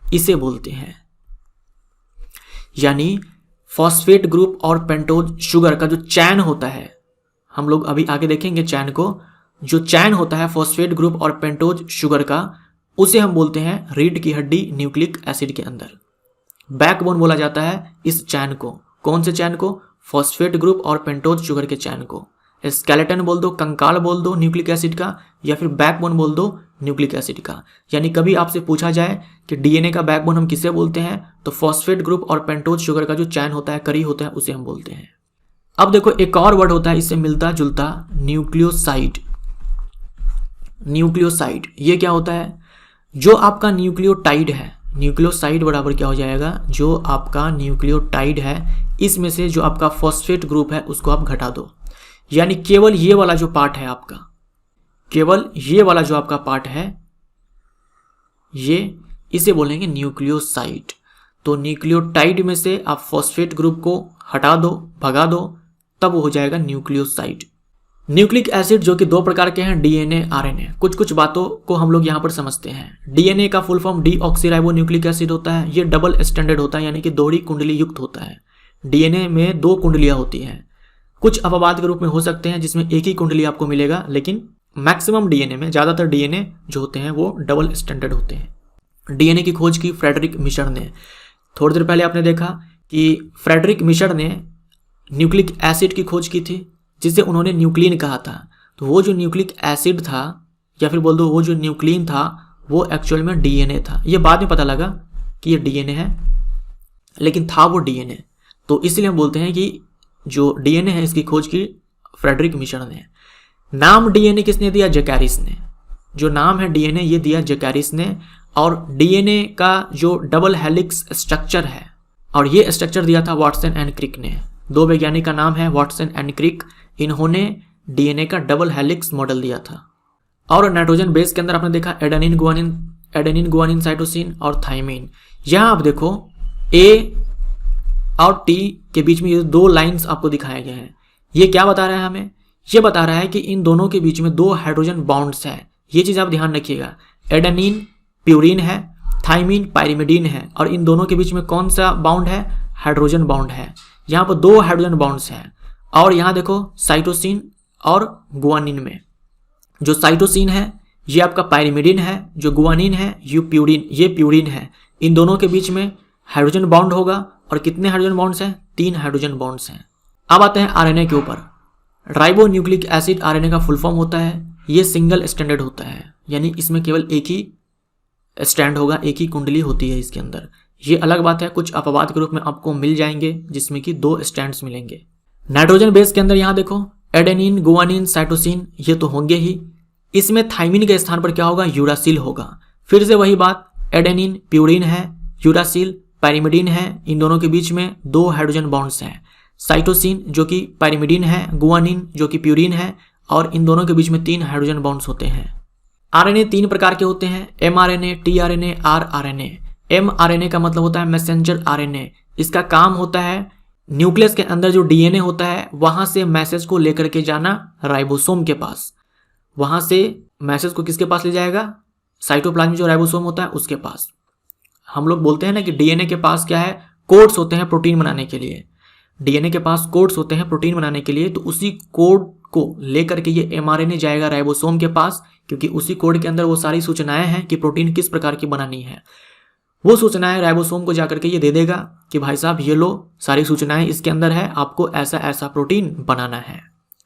इसे बोलते हैं। यानी फॉस्फेट ग्रुप और पेंटोज शुगर का जो चैन होता है, हम लोग अभी आगे देखेंगे चैन को, जो चैन होता है फॉस्फेट ग्रुप और पेंटोज शुगर का, उसे हम बोलते हैं रीढ़ की हड्डी न्यूक्लिक एसिड के अंदर। बैकबोन बोला जाता है इस चैन को। कौन से चैन को, फॉस्फेट ग्रुप और पेंटोज शुगर के चैन को। स्केलेटन बोल दो, कंकाल बोल दो न्यूक्लिक एसिड का, या फिर बैकबोन बोल दो न्यूक्लिक एसिड का। यानी कभी आपसे पूछा जाए कि डीएनए का बैकबोन हम किसे बोलते हैं, तो फॉस्फेट ग्रुप और पेंटोज शुगर का जो चैन होता है, करी होता है, उसे हम बोलते हैं। अब देखो, एक और वर्ड होता है इससे मिलता जुलता, न्यूक्लियोसाइड। न्यूक्लियोसाइड ये क्या होता है, जो आपका न्यूक्लियोटाइड है, न्यूक्लियोसाइड बराबर क्या हो जाएगा, जो आपका न्यूक्लियोटाइड है इसमें से जो आपका फॉस्फेट ग्रुप है उसको आप घटा दो। यानी केवल ये वाला जो पार्ट है आपका, केवल ये वाला जो आपका पार्ट है, ये इसे बोलेंगे न्यूक्लियोसाइड। तो न्यूक्लियोटाइड में से आप फॉस्फेट ग्रुप को हटा दो, भगा दो, तब वो हो जाएगा न्यूक्लियोसाइड। न्यूक्लिक एसिड जो कि दो प्रकार के हैं, डीएनए, आरएनए। कुछ कुछ बातों को हम लोग यहाँ पर समझते हैं। डीएनए का full form deoxyribo nucleic acid होता है। ये डबल स्टैंडर्ड होता है, यानी कि दोहरी कुंडली युक्त होता है। डीएनए में दो कुंडलियां होती हैं। कुछ अपवाद के रूप में हो सकते हैं जिसमें एक ही कुंडली आपको मिलेगा, लेकिन मैक्सिमम डीएनए में, ज़्यादातर डीएनए जो होते हैं वो डबल स्टैंडर्ड होते हैं। डीएनए की खोज की फ्रेडरिक मिशर ने। थोड़ी देर पहले आपने देखा कि फ्रेडरिक मिशर ने न्यूक्लिक एसिड की खोज की थी, जिसे उन्होंने न्यूक्लिन कहा था। तो वो जो न्यूक्लिक एसिड था, या फिर बोल दो वो जो न्यूक्लिन था, वो एक्चुअल में डीएनए था। ये बाद में पता लगा कि ये डीएनए है, लेकिन था वो डीएनए। तो इसलिए हम बोलते हैं कि जो डीएनए है इसकी खोज की फ्रेडरिक मिशर ने। नाम डीएनए किसने दिया, जैकारिस ने। जो नाम है डीएनए ये दिया जैकारिस ने। और डीएनए का जो डबल हेलिक्स स्ट्रक्चर है, और ये स्ट्रक्चर दिया था वाटसन एंड क्रिक ने। दो वैज्ञानिक का नाम है वाटसन एंड क्रिक। इन्होंने डीएनए का डबल हेलिक्स मॉडल दिया था। और नाइट्रोजन बेस के अंदर आपने देखा एडेनिन गुआनिन साइटोसिन और थाइमिन। यहाँ आप देखो ए और टी के बीच में ये दो लाइंस आपको दिखाए गए हैं। ये क्या बता रहा है हमें, ये बता रहा है कि इन दोनों के बीच में दो हाइड्रोजन बॉन्ड्स हैं। ये चीज़ आप ध्यान रखिएगा। एडेनिन प्यूरिन है, थाइमिन पायरिमिडीन है, और इन दोनों के बीच में कौन सा बॉन्ड है, हाइड्रोजन बॉन्ड है। यहाँ पर दो हाइड्रोजन बॉन्ड्स हैं। और यहाँ देखो साइटोसिन और गुआनिन में, जो साइटोसिन है ये आपका पायरिमिडीन है, जो गुआनिन है ये प्यूरिन है। इन दोनों के बीच में हाइड्रोजन बॉन्ड होगा। और कितने हाइड्रोजन बॉन्ड्स हैं, 3 हाइड्रोजन बॉन्ड्स हैं। अब आते हैं आरएनए के ऊपर। राइबो न्यूक्लिक एसिड आरएनए का फुल फॉर्म होता है। ये सिंगल स्टैंडर्ड होता है, यानी इसमें केवल एक ही स्टैंड होगा, एक ही कुंडली होती है इसके अंदर। ये अलग बात है, कुछ अपवाद के रूप में आपको मिल जाएंगे जिसमें कि 2 स्टैंड्स मिलेंगे। नाइट्रोजन बेस के अंदर यहाँ देखो एडेनिन गुआनिन साइटोसिन ये तो होंगे ही। इसमें थाइमिन के स्थान पर क्या होगा, यूरासिल होगा। फिर से वही बात, एडेनिन प्यूरिन है, यूरासिल पायरिमिडीन है। इन दोनों के बीच में 2 हाइड्रोजन बॉन्ड्स हैं। साइटोसिन जो कि पायरिमिडीन है, गुआनिन जो कि प्यूरिन है, और इन दोनों के बीच में 3 हाइड्रोजन बॉन्ड्स होते हैं। आरएनए 3 प्रकार के होते हैं, एमआरएनए, टीआरएनए, आरआरएनए। एमआरएनए का मतलब होता है मैसेंजर आरएनए। इसका काम होता है न्यूक्लियस के अंदर जो डीएनए होता है वहां से मैसेज को लेकर के जाना राइबोसोम के पास। वहां से मैसेज को किसके पास ले जाएगा, साइटोप्लाज्म जो राइबोसोम होता है उसके पास। हम लोग बोलते हैं ना कि डीएनए के पास क्या है, कोड्स होते हैं प्रोटीन बनाने के लिए। डीएनए के पास कोड्स होते हैं प्रोटीन बनाने के लिए, तो उसी कोड को लेकर के ये एमआरएनए जाएगा राइबोसोम के पास, क्योंकि उसी कोड के अंदर वो सारी सूचनाएं हैं कि प्रोटीन किस प्रकार की बनानी है। वो सूचनाएं राइबोसोम को जाकर के ये दे देगा कि भाई साहब ये लो, सारी सूचनाएं इसके अंदर है, आपको ऐसा ऐसा प्रोटीन बनाना है।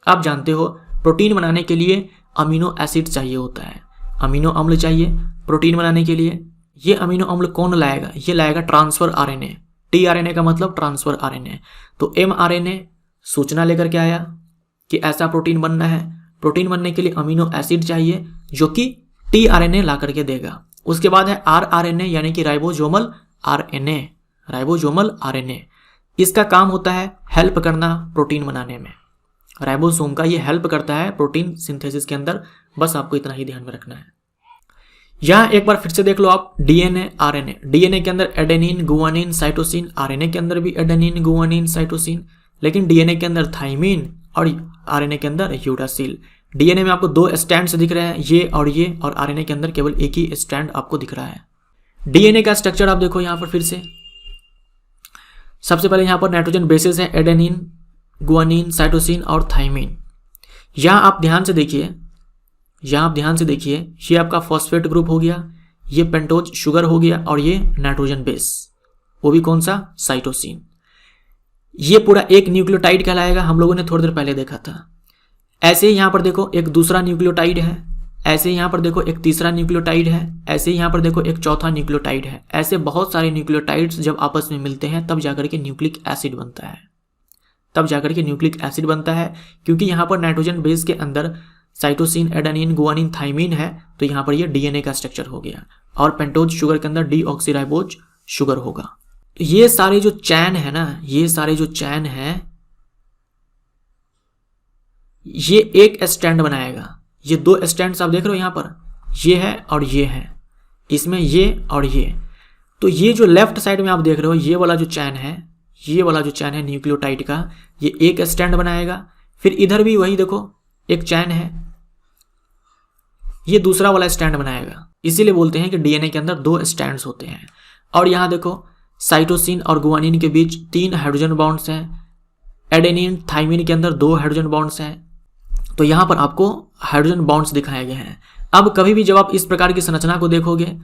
आप जानते हो प्रोटीन बनाने के लिए अमीनो एसिड चाहिए होता है, अमीनो अम्ल चाहिए प्रोटीन बनाने के लिए। ये अमीनो अम्ल कौन लाएगा? ये लाएगा ट्रांसफर आरएनए। टीआरएनए का मतलब ट्रांसफर आरएनए। तो एमआरएनए सूचना लेकर के आया कि ऐसा प्रोटीन बनना है। प्रोटीन बनने के लिए अमीनो एसिड चाहिए जो कि टीआरएनए ला करके देगा। उसके बाद है आरआरएनए यानी कि राइबोसोमल आरएनए। राइबोसोमल आरएनए इसका काम होता है हेल्प करना प्रोटीन बनाने में। राइबोसोम का ये हेल्प करता है प्रोटीन सिंथेसिस के अंदर। बस आपको इतना ही ध्यान में रखना है। यहाँ एक बार फिर से देख लो आप डीएनए आरएनए। डीएनए के अंदर एडेनिन, गुआनिन, साइटोसिन। आरएनए के अंदर भी एडेनिन, गुआनिन, साइटोसिन। लेकिन डीएनए के अंदर थाइमिन और आरएनए के अंदर यूरासिल। डीएनए में आपको दो स्टैंड्स दिख रहे हैं, ये, और आरएनए के अंदर केवल एक ही स्टैंड आपको दिख रहा है। डीएनए का स्ट्रक्चर आप देखो यहाँ पर फिर से। सबसे पहले यहाँ पर नाइट्रोजन बेसेस है, एडेनिन, गुआनिन, साइटोसिन और थाइमिन। यहाँ आप ध्यान से देखिए, ये आपका फॉस्फेट ग्रुप हो गया, ये पेंटोज शुगर हो गया, और ये नाइट्रोजन बेस, वो भी कौन सा? साइटोसिन। ये पूरा एक न्यूक्लियोटाइड कहलाएगा, हम लोगों ने थोड़ी देर पहले देखा था। ऐसे ही यहाँ पर देखो एक दूसरा न्यूक्लियोटाइड है, ऐसे ही यहाँ पर देखो एक तीसरा न्यूक्लियोटाइड है, ऐसे ही यहाँ पर देखो एक चौथा न्यूक्लियोटाइड है। ऐसे बहुत सारे न्यूक्लियोटाइड्स जब आपस में मिलते हैं तब जाकर के न्यूक्लिक एसिड बनता है। क्योंकि यहाँ पर नाइट्रोजन बेस के अंदर साइटोसिन, एडेनिन, गुआनिन, थाइमिन है, तो यहाँ पर ये डीएनए का स्ट्रक्चर हो गया। और पेंटोज शुगर के अंदर डीऑक्सीराइबोज शुगर होगा। तो ये सारे जो चैन है ना, ये एक स्टैंड बनाएगा। ये दो स्टैंड्स आप देख रहे हो यहाँ पर, ये है और ये है, इसमें ये और ये। तो ये जो लेफ्ट साइड में आप देख रहे हो, ये वाला जो चैन है न्यूक्लियोटाइड का, ये एक स्टैंड बनाएगा। फिर इधर भी वही देखो एक चैन है, ये दूसरा वाला स्टैंड बनाएगा। इसीलिए बोलते हैं कि डीएनए के अंदर दो स्टैंड्स होते हैं। और यहाँ देखो साइटोसिन और गुआनिन के बीच 3 हाइड्रोजन बॉन्ड्स हैं, एडेनिन, थाइमिन के अंदर 2 हाइड्रोजन बॉन्ड्स हैं। तो यहाँ पर आपको हाइड्रोजन बॉन्ड्स दिखाए गए हैं। अब कभी भी जब आप इस प्रकार की संरचना को देखोगे,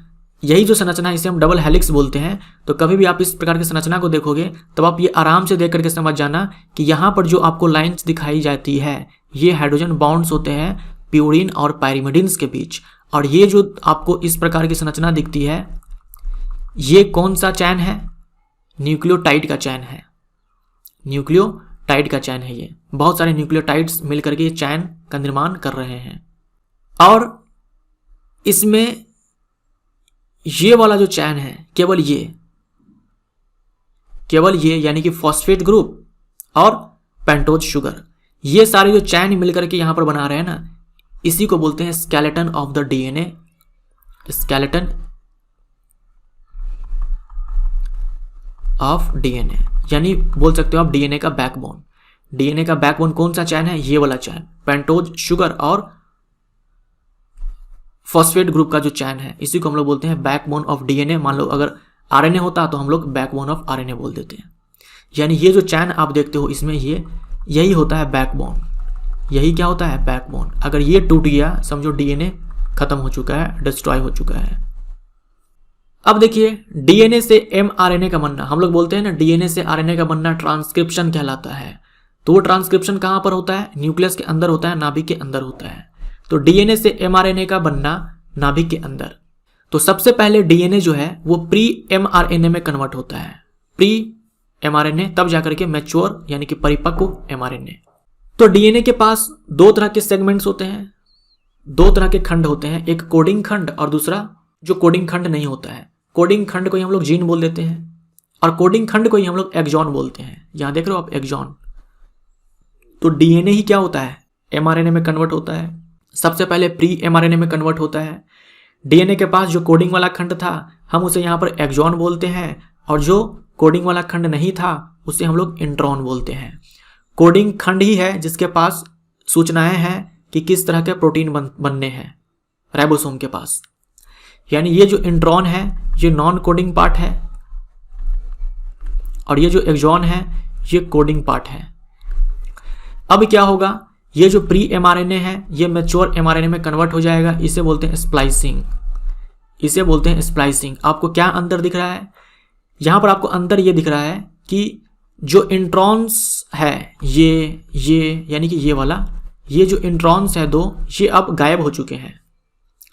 यही जो संरचना है इसे हम डबल हेलिक्स बोलते हैं, तो कभी भी आप इस प्रकार की संरचना को देखोगे तब आप ये आराम से देख करके समझ जाना कि यहाँ पर जो आपको लाइंस दिखाई जाती है ये हाइड्रोजन बॉन्ड्स होते हैं प्यूरिन और पायरिमिडिन्स के बीच। और ये जो आपको इस प्रकार की संरचना दिखती है ये कौन सा चैन है? न्यूक्लियोटाइड का चैन है। ये बहुत सारे न्यूक्लियोटाइड्स मिलकर के चैन का निर्माण कर रहे हैं। और इसमें ये वाला जो चैन है केवल ये यानी कि फॉस्फेट ग्रुप और पेंटोज शुगर, ये सारे जो चैन मिलकर के यहां पर बना रहे हैं ना, इसी को बोलते हैं skeleton of the DNA. Skeleton of DNA यानी बोल सकते हो आप डीएनए का बैकबोन। डीएनए का बैकबोन कौन सा चैन है? ये वाला चैन, पेंटोज शुगर और फॉस्फेट ग्रुप का जो चैन है, इसी को हम लोग बोलते हैं बैकबोन ऑफ डीएनए। मान लो अगर आरएनए होता तो हम लोग बैकबोन ऑफ आरएनए बोल देते हैं। यानी ये जो चैन आप देखते हो इसमें यही होता है बैकबोन। यही क्या होता है? बैकबोन। अगर ये टूट गया समझो डीएनए खत्म हो चुका है, डिस्ट्रॉय हो चुका है। अब देखिए डीएनए से एमआरएनए का बनना, हम लोग बोलते हैं ना डीएनए से आरएनए का बनना ट्रांसक्रिप्शन कहलाता है। तो वो ट्रांसक्रिप्शन कहाँ पर होता है? न्यूक्लियस के अंदर होता है, नाभिक के अंदर होता है। तो डीएनए से एमआरएनए का बनना नाभिक के अंदर। तो सबसे पहले डीएनए जो है वो प्री एमआरएनए में कन्वर्ट होता है। प्री एमआरएनए तब जाकर के मैच्योर यानी कि परिपक्व एमआरएनए। तो डीएनए के पास 2 तरह के सेगमेंट्स होते हैं, 2 तरह के खंड होते हैं, एक कोडिंग खंड और दूसरा जो कोडिंग खंड नहीं होता है। कोडिंग खंड को ही हम लोग जीन बोल देते हैं और कोडिंग खंड को ही हम लोग एक्सॉन बोलते हैं। यहां देख रहे हो आप एक्सॉन। तो डीएनए ही क्या होता है? एमआरएनए में कन्वर्ट होता है। सबसे पहले प्री एमआरएनए में कन्वर्ट होता है। डीएनए के पास जो कोडिंग वाला खंड था हम उसे यहाँ पर एक्सॉन बोलते हैं, और जो कोडिंग वाला खंड नहीं था उसे हम लोग इंट्रॉन बोलते हैं। कोडिंग खंड ही है जिसके पास सूचनाएं हैं कि किस तरह के प्रोटीन बनने हैं राइबोसोम के पास। यानी ये जो इंट्रॉन है ये नॉन कोडिंग पार्ट है और ये जो एक्सॉन है ये कोडिंग पार्ट है। अब क्या होगा, ये जो प्री एमआरएनए है ये मैच्योर एमआरएनए में कन्वर्ट हो जाएगा। इसे बोलते हैं स्प्लाइसिंग, इसे बोलते हैं स्प्लाइसिंग। आपको क्या अंतर दिख रहा है, यहां पर आपको अंतर ये दिख रहा है कि जो इंट्रॉन्स है ये यानी कि ये वाला, ये जो इंट्रॉन्स है दो, ये अब गायब हो चुके हैं,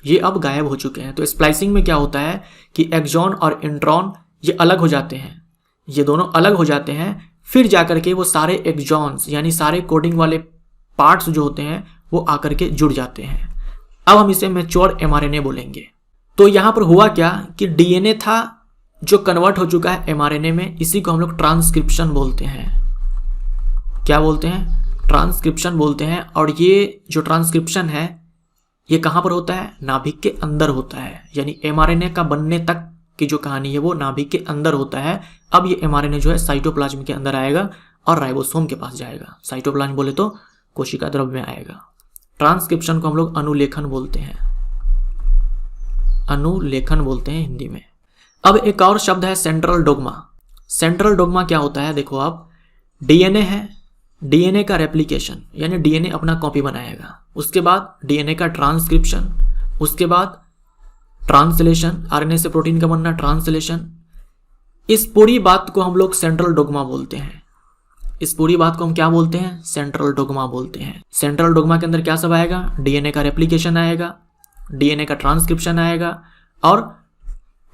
ये अब गायब हो चुके हैं। तो स्प्लाइसिंग में क्या होता है कि एक्सॉन और इंट्रॉन ये अलग हो जाते हैं, ये दोनों अलग हो जाते हैं, फिर जाकर के वो सारे एक्सॉन्स यानी सारे कोडिंग वाले पार्ट्स जो होते हैं वो आकर के जुड़ जाते हैं। अब हम इसे मैच्योर एमआरएनए बोलेंगे। तो यहां पर हुआ क्या कि डीएनए था जो कन्वर्ट हो चुका है एमआरएनए में, इसी को हम लोग ट्रांसक्रिप्शन बोलते हैं। क्या बोलते हैं? ट्रांसक्रिप्शन बोलते हैं। और ये जो ट्रांसक्रिप्शन है ये कहां पर होता है? नाभिक के अंदर होता है। यानी एमआरएनए का बनने तक की जो कहानी है वो नाभिक के अंदर होता है। अब ये एमआरएनए जो है साइटोप्लाज्म के अंदर आएगा और राइबोसोम के पास जाएगा। साइटोप्लाज्म बोले तो कोशिका द्रव्य में आएगा। ट्रांसक्रिप्शन को हम लोग अनुलेखन बोलते हैं, अनुलेखन बोलते हैं हिंदी में। अब एक और शब्द है सेंट्रल डोग्मा। सेंट्रल डोग्मा क्या होता है? देखो आप, डीएनए है, डीएनए का रेप्लिकेशन यानी डीएनए अपना कॉपी बनाएगा, उसके बाद डीएनए का ट्रांसक्रिप्शन, उसके बाद ट्रांसलेशन, आरएनए से प्रोटीन का बनना, ट्रांसलेशन। इस पूरी बात को हम लोग सेंट्रल डोग्मा बोलते हैं। इस पूरी बात को हम क्या बोलते हैं? सेंट्रल डोग्मा बोलते हैं। सेंट्रल डोग्मा के अंदर क्या सब आएगा? डीएनए का रेप्लिकेशन आएगा, डीएनए का ट्रांसक्रिप्शन आएगा और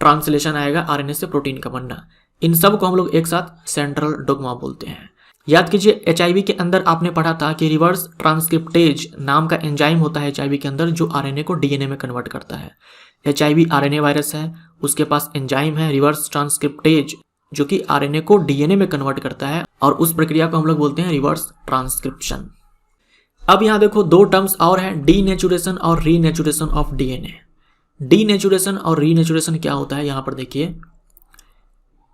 ट्रांसलेशन आएगा, आरएनए से प्रोटीन का बनना। इन सब को हम लोग एक साथ सेंट्रल डोग्मा बोलते हैं। याद कीजिए, एचआईवी के अंदर आपने पढ़ा था कि रिवर्स ट्रांसक्रिप्टेज नाम का एंजाइम होता है एचआईवी के अंदर जो आरएनए को डीएनए में कन्वर्ट करता है। एचआईवी आरएनए वायरस है, उसके पास एंजाइम है रिवर्स ट्रांसक्रिप्टेज जो कि आरएनए को डीएनए में कन्वर्ट करता है और उस प्रक्रिया को हम लोग बोलते हैं रिवर्स ट्रांसक्रिप्शन। अब यहां देखो दो टर्म्स और हैं, डीनेचुरेशन और रीनेचुरेशन ऑफ डीएनए। डीनेचुरेशन और रीनेचुरेशन क्या होता है यहां पर देखिए,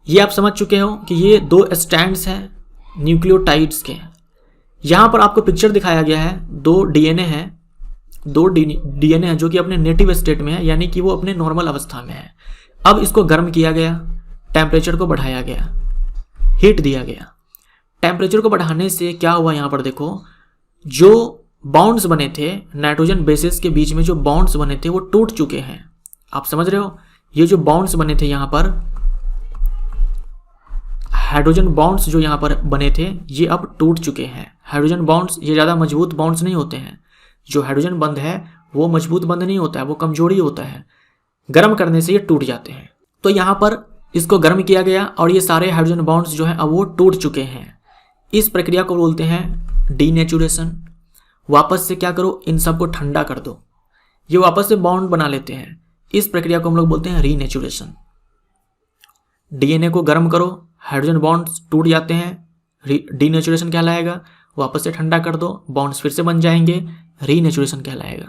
ये आप समझ चुके हो कि ये दो स्टैंड्स हैं न्यूक्लियोटाइड्स के। यहां पर आपको पिक्चर दिखाया गया है, दो डीएनए है, दो डीएनए है जो कि अपने नेटिव स्टेट में है, यानी कि वो अपने नॉर्मल अवस्था में है। अब इसको गर्म किया गया, टेम्परेचर को बढ़ाया गया, हीट दिया गया। टेम्परेचर को बढ़ाने से क्या हुआ, यहां पर देखो जो बॉन्ड्स बने थे नाइट्रोजन बेसिस के बीच में, जो बॉन्ड्स बने थे वो टूट चुके हैं। आप समझ रहे हो, ये जो बॉन्ड्स बने थे यहां पर, हाइड्रोजन बॉन्ड्स जो यहां पर बने थे ये अब टूट चुके हैं। हाइड्रोजन बॉन्ड्स ये ज़्यादा मजबूत बॉन्ड्स नहीं होते हैं, जो हाइड्रोजन बंध है वो मजबूत बंध नहीं होता है, वो कमजोरी होता है, गर्म करने से ये टूट जाते हैं। तो यहाँ पर इसको गर्म किया गया और ये सारे हाइड्रोजन बॉन्ड्स जो हैं अब वो टूट चुके हैं। इस प्रक्रिया को बोलते हैं डीनेचुरेशन। वापस से क्या करो, इन सबको ठंडा कर दो, ये वापस से बॉन्ड बना लेते हैं। इस प्रक्रिया को हम लोग बोलते हैं रीनेचुरेशन। डीएनए को गर्म करो, हाइड्रोजन बॉन्ड्स टूट जाते हैं, डीनेचुरेशन कहलाएगा। वापस से ठंडा कर दो, बॉन्ड्स फिर से बन जाएंगे, रीनेचुरेशन कहलाएगा।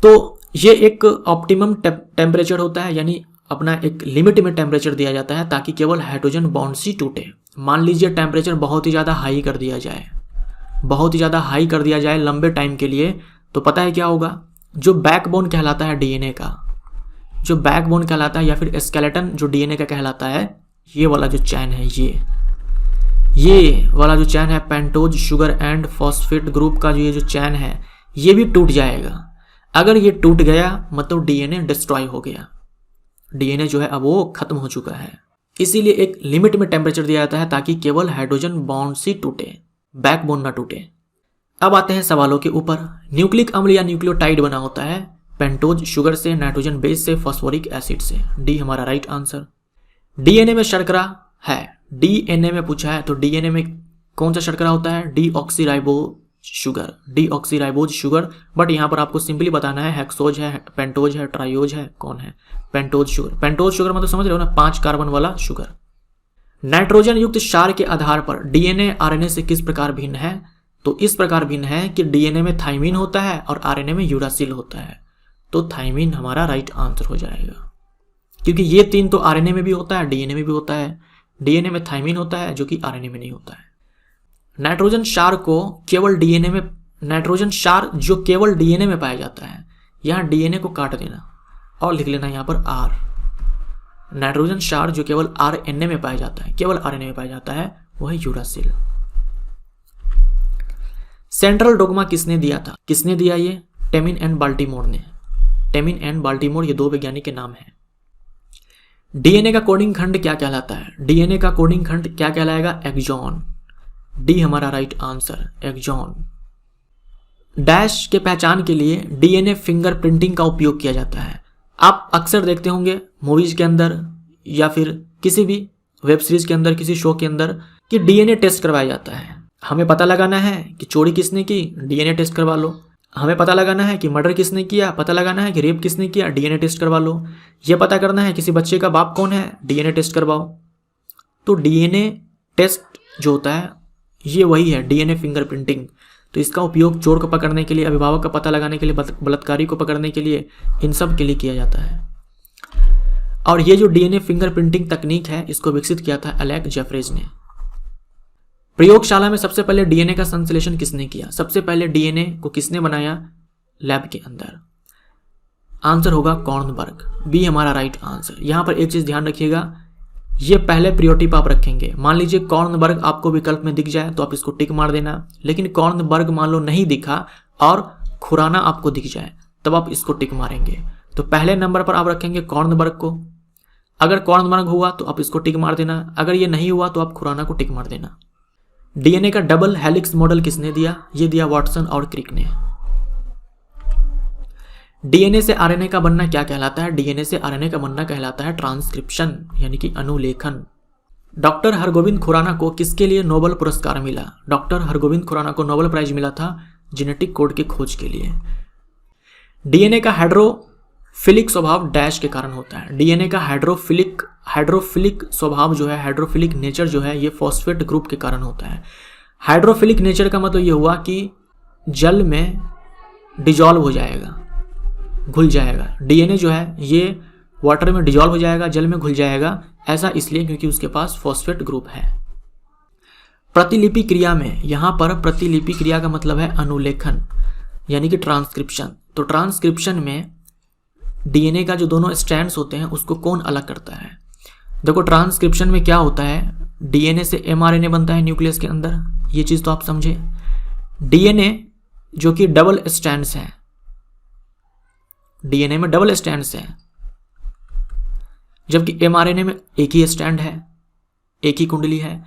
तो ये एक ऑप्टिमम टेम्परेचर होता है, यानी अपना एक लिमिट में टेम्परेचर दिया जाता है ताकि केवल हाइड्रोजन बॉन्ड्स ही टूटे। मान लीजिए टेम्परेचर बहुत ही ज़्यादा हाई कर दिया जाए, बहुत ही ज़्यादा हाई कर दिया जाए लंबे टाइम के लिए, तो पता है क्या होगा, जो बैकबोन कहलाता है डीएनए का, जो बैकबोन कहलाता है या फिर स्केलेटन जो डीएनए का कहलाता है, ये वाला जो चैन है, ये वाला जो चैन है pentose sugar and phosphate group का, जो ये जो चैन है ये भी टूट जाएगा। अगर ये टूट गया मतलब डीएनए डिस्ट्रॉय हो गया, डीएनए जो है अब वो खत्म हो चुका है। इसीलिए एक लिमिट में टेम्परेचर दिया जाता है ताकि केवल हाइड्रोजन बॉन्ड्स ही टूटे, बैकबोन ना टूटे। अब आते हैं सवालों के ऊपर। न्यूक्लिक अम्ल या न्यूक्लियोटाइड बना होता है पेंटोज शुगर से, नाइट्रोजन बेस से, फास्फोरिक एसिड से। डी हमारा राइट आंसर। डीएनए में शर्करा है, डीएनए में पूछा है तो डीएनए में कौन सा शर्करा होता है? Deoxyribose sugar, deoxyribose sugar. But यहाँ पर आपको सिंपली बताना है हेक्सोज है, पेंटोज है, ट्राइयोज है, कौन है? Pentose sugar. पेंटोज शुगर मतलब समझ रहे हो ना, 5 कार्बन वाला शुगर। नाइट्रोजन युक्त क्षार के आधार पर डीएनए आरएनए से किस प्रकार भिन्न है? तो इस प्रकार भिन्न है कि डीएनए में थाइमिन होता है और आरएनए में यूरासिल होता है। तो थाइमिन हमारा राइट आंसर हो जाएगा, क्योंकि ये 3 तो आरएनए में भी होता है, डीएनए में भी होता है। डीएनए में थाइमिन होता है जो कि आरएनए में नहीं होता है। नाइट्रोजन क्षार को केवल डीएनए में, नाइट्रोजन क्षार जो केवल डीएनए में पाया जाता है, यहाँ डीएनए को काट देना और लिख लेना यहाँ पर आर। नाइट्रोजन क्षार जो केवल आरएनए में पाया जाता है, केवल आरएनए में पाया जाता है, वो है यूरासिल। सेंट्रल डोग्मा किसने दिया था? किसने दिया ये? टेमिन एंड बाल्टीमोर ने। टेमिन एंड बाल्टीमोर ये दो वैज्ञानिक के नाम हैं। डीएनए का कोडिंग खंड क्या कहलाता है? डीएनए का कोडिंग खंड क्या कहलाएगा? एक्सॉन। डी हमारा राइट आंसर, एक्सॉन। डैश के पहचान के लिए डीएनए फिंगरप्रिंटिंग का उपयोग किया जाता है। आप अक्सर देखते होंगे मूवीज के अंदर या फिर किसी भी वेब सीरीज के अंदर, किसी शो के अंदर कि डीएनए टेस्ट करवाया जाता है। हमें पता लगाना है कि चोरी किसने की, डीएनए टेस्ट करवा लो। हमें पता लगाना है कि मर्डर किसने किया, पता लगाना है कि रेप किसने किया, डीएनए टेस्ट करवा लो। ये पता करना है किसी बच्चे का बाप कौन है, डीएनए टेस्ट करवाओ। तो डीएनए टेस्ट जो होता है ये वही है, डीएनए फिंगरप्रिंटिंग। तो इसका उपयोग चोर को पकड़ने के लिए, अभिभावक का पता लगाने के लिए, बलात्कारी को पकड़ने के लिए, इन सब के लिए किया जाता है। और ये जो डीएनए फिंगरप्रिंटिंग तकनीक है इसको विकसित किया था एलेक जेफरीज ने। प्रयोगशाला में सबसे पहले डीएनए का संश्लेषण किसने किया? सबसे पहले डीएनए को किसने बनाया लैब के अंदर? आंसर होगा कॉर्नबर्ग। बी हमारा राइट आंसर। यहां पर एक चीज ध्यान रखिएगा, ये पहले प्रियोरिटी पर आप रखेंगे। मान लीजिए कॉर्नबर्ग आपको विकल्प में दिख जाए तो आप इसको टिक मार देना, लेकिन कॉर्नबर्ग मान लो नहीं दिखा और खुराना आपको दिख जाए तब आप इसको टिक मारेंगे। तो पहले नंबर पर आप रखेंगे कॉर्नबर्ग को। अगर कॉर्नबर्ग हुआ तो आप इसको टिक मार देना, अगर ये नहीं हुआ तो आप खुराना को टिक मार देना। डीएनए का डबल हेलिक्स मॉडल किसने दिया? ये दिया वाटसन और क्रिक ने। डीएनए से आरएनए का बनना क्या कहलाता है? डीएनए से आरएनए का बनना कहलाता है ट्रांसक्रिप्शन, यानी कि अनुलेखन। डॉक्टर हरगोविंद खुराना को किसके लिए नोबेल पुरस्कार मिला? डॉक्टर हरगोविंद खुराना को नोबेल प्राइज मिला था जेनेटिक कोड की खोज के लिए। डीएनए का हाइड्रोफिलिक स्वभाव डैश के कारण होता है। डीएनए का हाइड्रोफिलिक स्वभाव जो है, हाइड्रोफिलिक नेचर जो है, ये फॉस्फेट ग्रुप के कारण होता है। हाइड्रोफिलिक नेचर का मतलब ये हुआ कि जल में डिजॉल्व हो जाएगा, घुल जाएगा। डीएनए जो है ये वाटर में डिजॉल्व हो जाएगा, जल में घुल जाएगा। ऐसा इसलिए क्योंकि उसके पास फॉस्फेट ग्रुप है। प्रतिलिपि क्रिया में, यहां पर प्रतिलिपि क्रिया का मतलब है अनुलेखन, यानी कि ट्रांसक्रिप्शन। तो ट्रांसक्रिप्शन में डीएनए का जो दोनों स्ट्रैंड्स होते हैं उसको कौन अलग करता है? देखो ट्रांसक्रिप्शन में क्या होता है, डीएनए से एमआरएनए बनता है न्यूक्लियस के अंदर, ये चीज तो आप समझे। डीएनए जो कि डबल स्ट्रैंड्स हैं, डीएनए में डबल स्ट्रैंड्स हैं, जबकि एमआरएनए में एक ही स्ट्रैंड है, एक ही कुंडली है।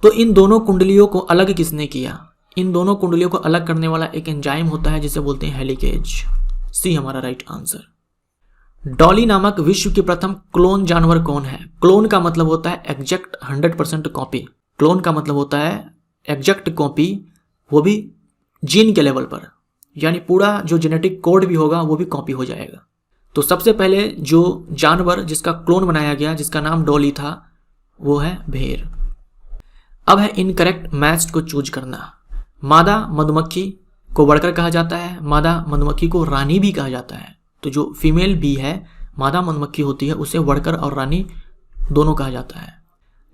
तो इन दोनों कुंडलियों को अलग किसने किया? इन दोनों कुंडलियों को अलग करने वाला एक एंजाइम होता है जिसे बोलते हैं हेलिकेज। सी हमारा राइट आंसर। डॉली नामक विश्व की प्रथम क्लोन जानवर कौन है? क्लोन का मतलब होता है एग्जैक्ट 100% कॉपी। क्लोन का मतलब होता है एग्जैक्ट कॉपी, वो भी जीन के लेवल पर, यानी पूरा जो जेनेटिक कोड भी होगा वो भी कॉपी हो जाएगा। तो सबसे पहले जो जानवर जिसका क्लोन बनाया गया, जिसका नाम डॉली था, वो है भेड़। अब है इनकरेक्ट मैच को चूज करना। मादा मधुमक्खी को वर्कर कहा जाता है, मादा मधुमक्खी को रानी भी कहा जाता है। तो जो फीमेल बी है, मादा मधुमक्खी होती है, उसे वर्कर और रानी दोनों कहा जाता है।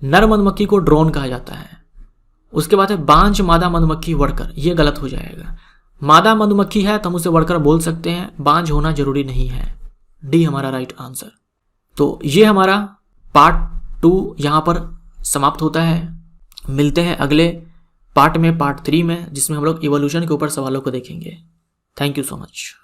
नर मधुमक्खी को ड्रोन कहा जाता है। उसके बाद है बांझ मादा मधुमक्खी वर्कर, ये गलत हो जाएगा। मादा मधुमक्खी है तो हम उसे वर्कर बोल सकते हैं, बांझ होना जरूरी नहीं है। डी हमारा राइट आंसर। तो ये हमारा पार्ट 2 यहाँ पर समाप्त होता है। मिलते हैं अगले पार्ट में, पार्ट 3 में, जिसमें हम लोग इवोल्यूशन के ऊपर सवालों को देखेंगे। Thank you so much.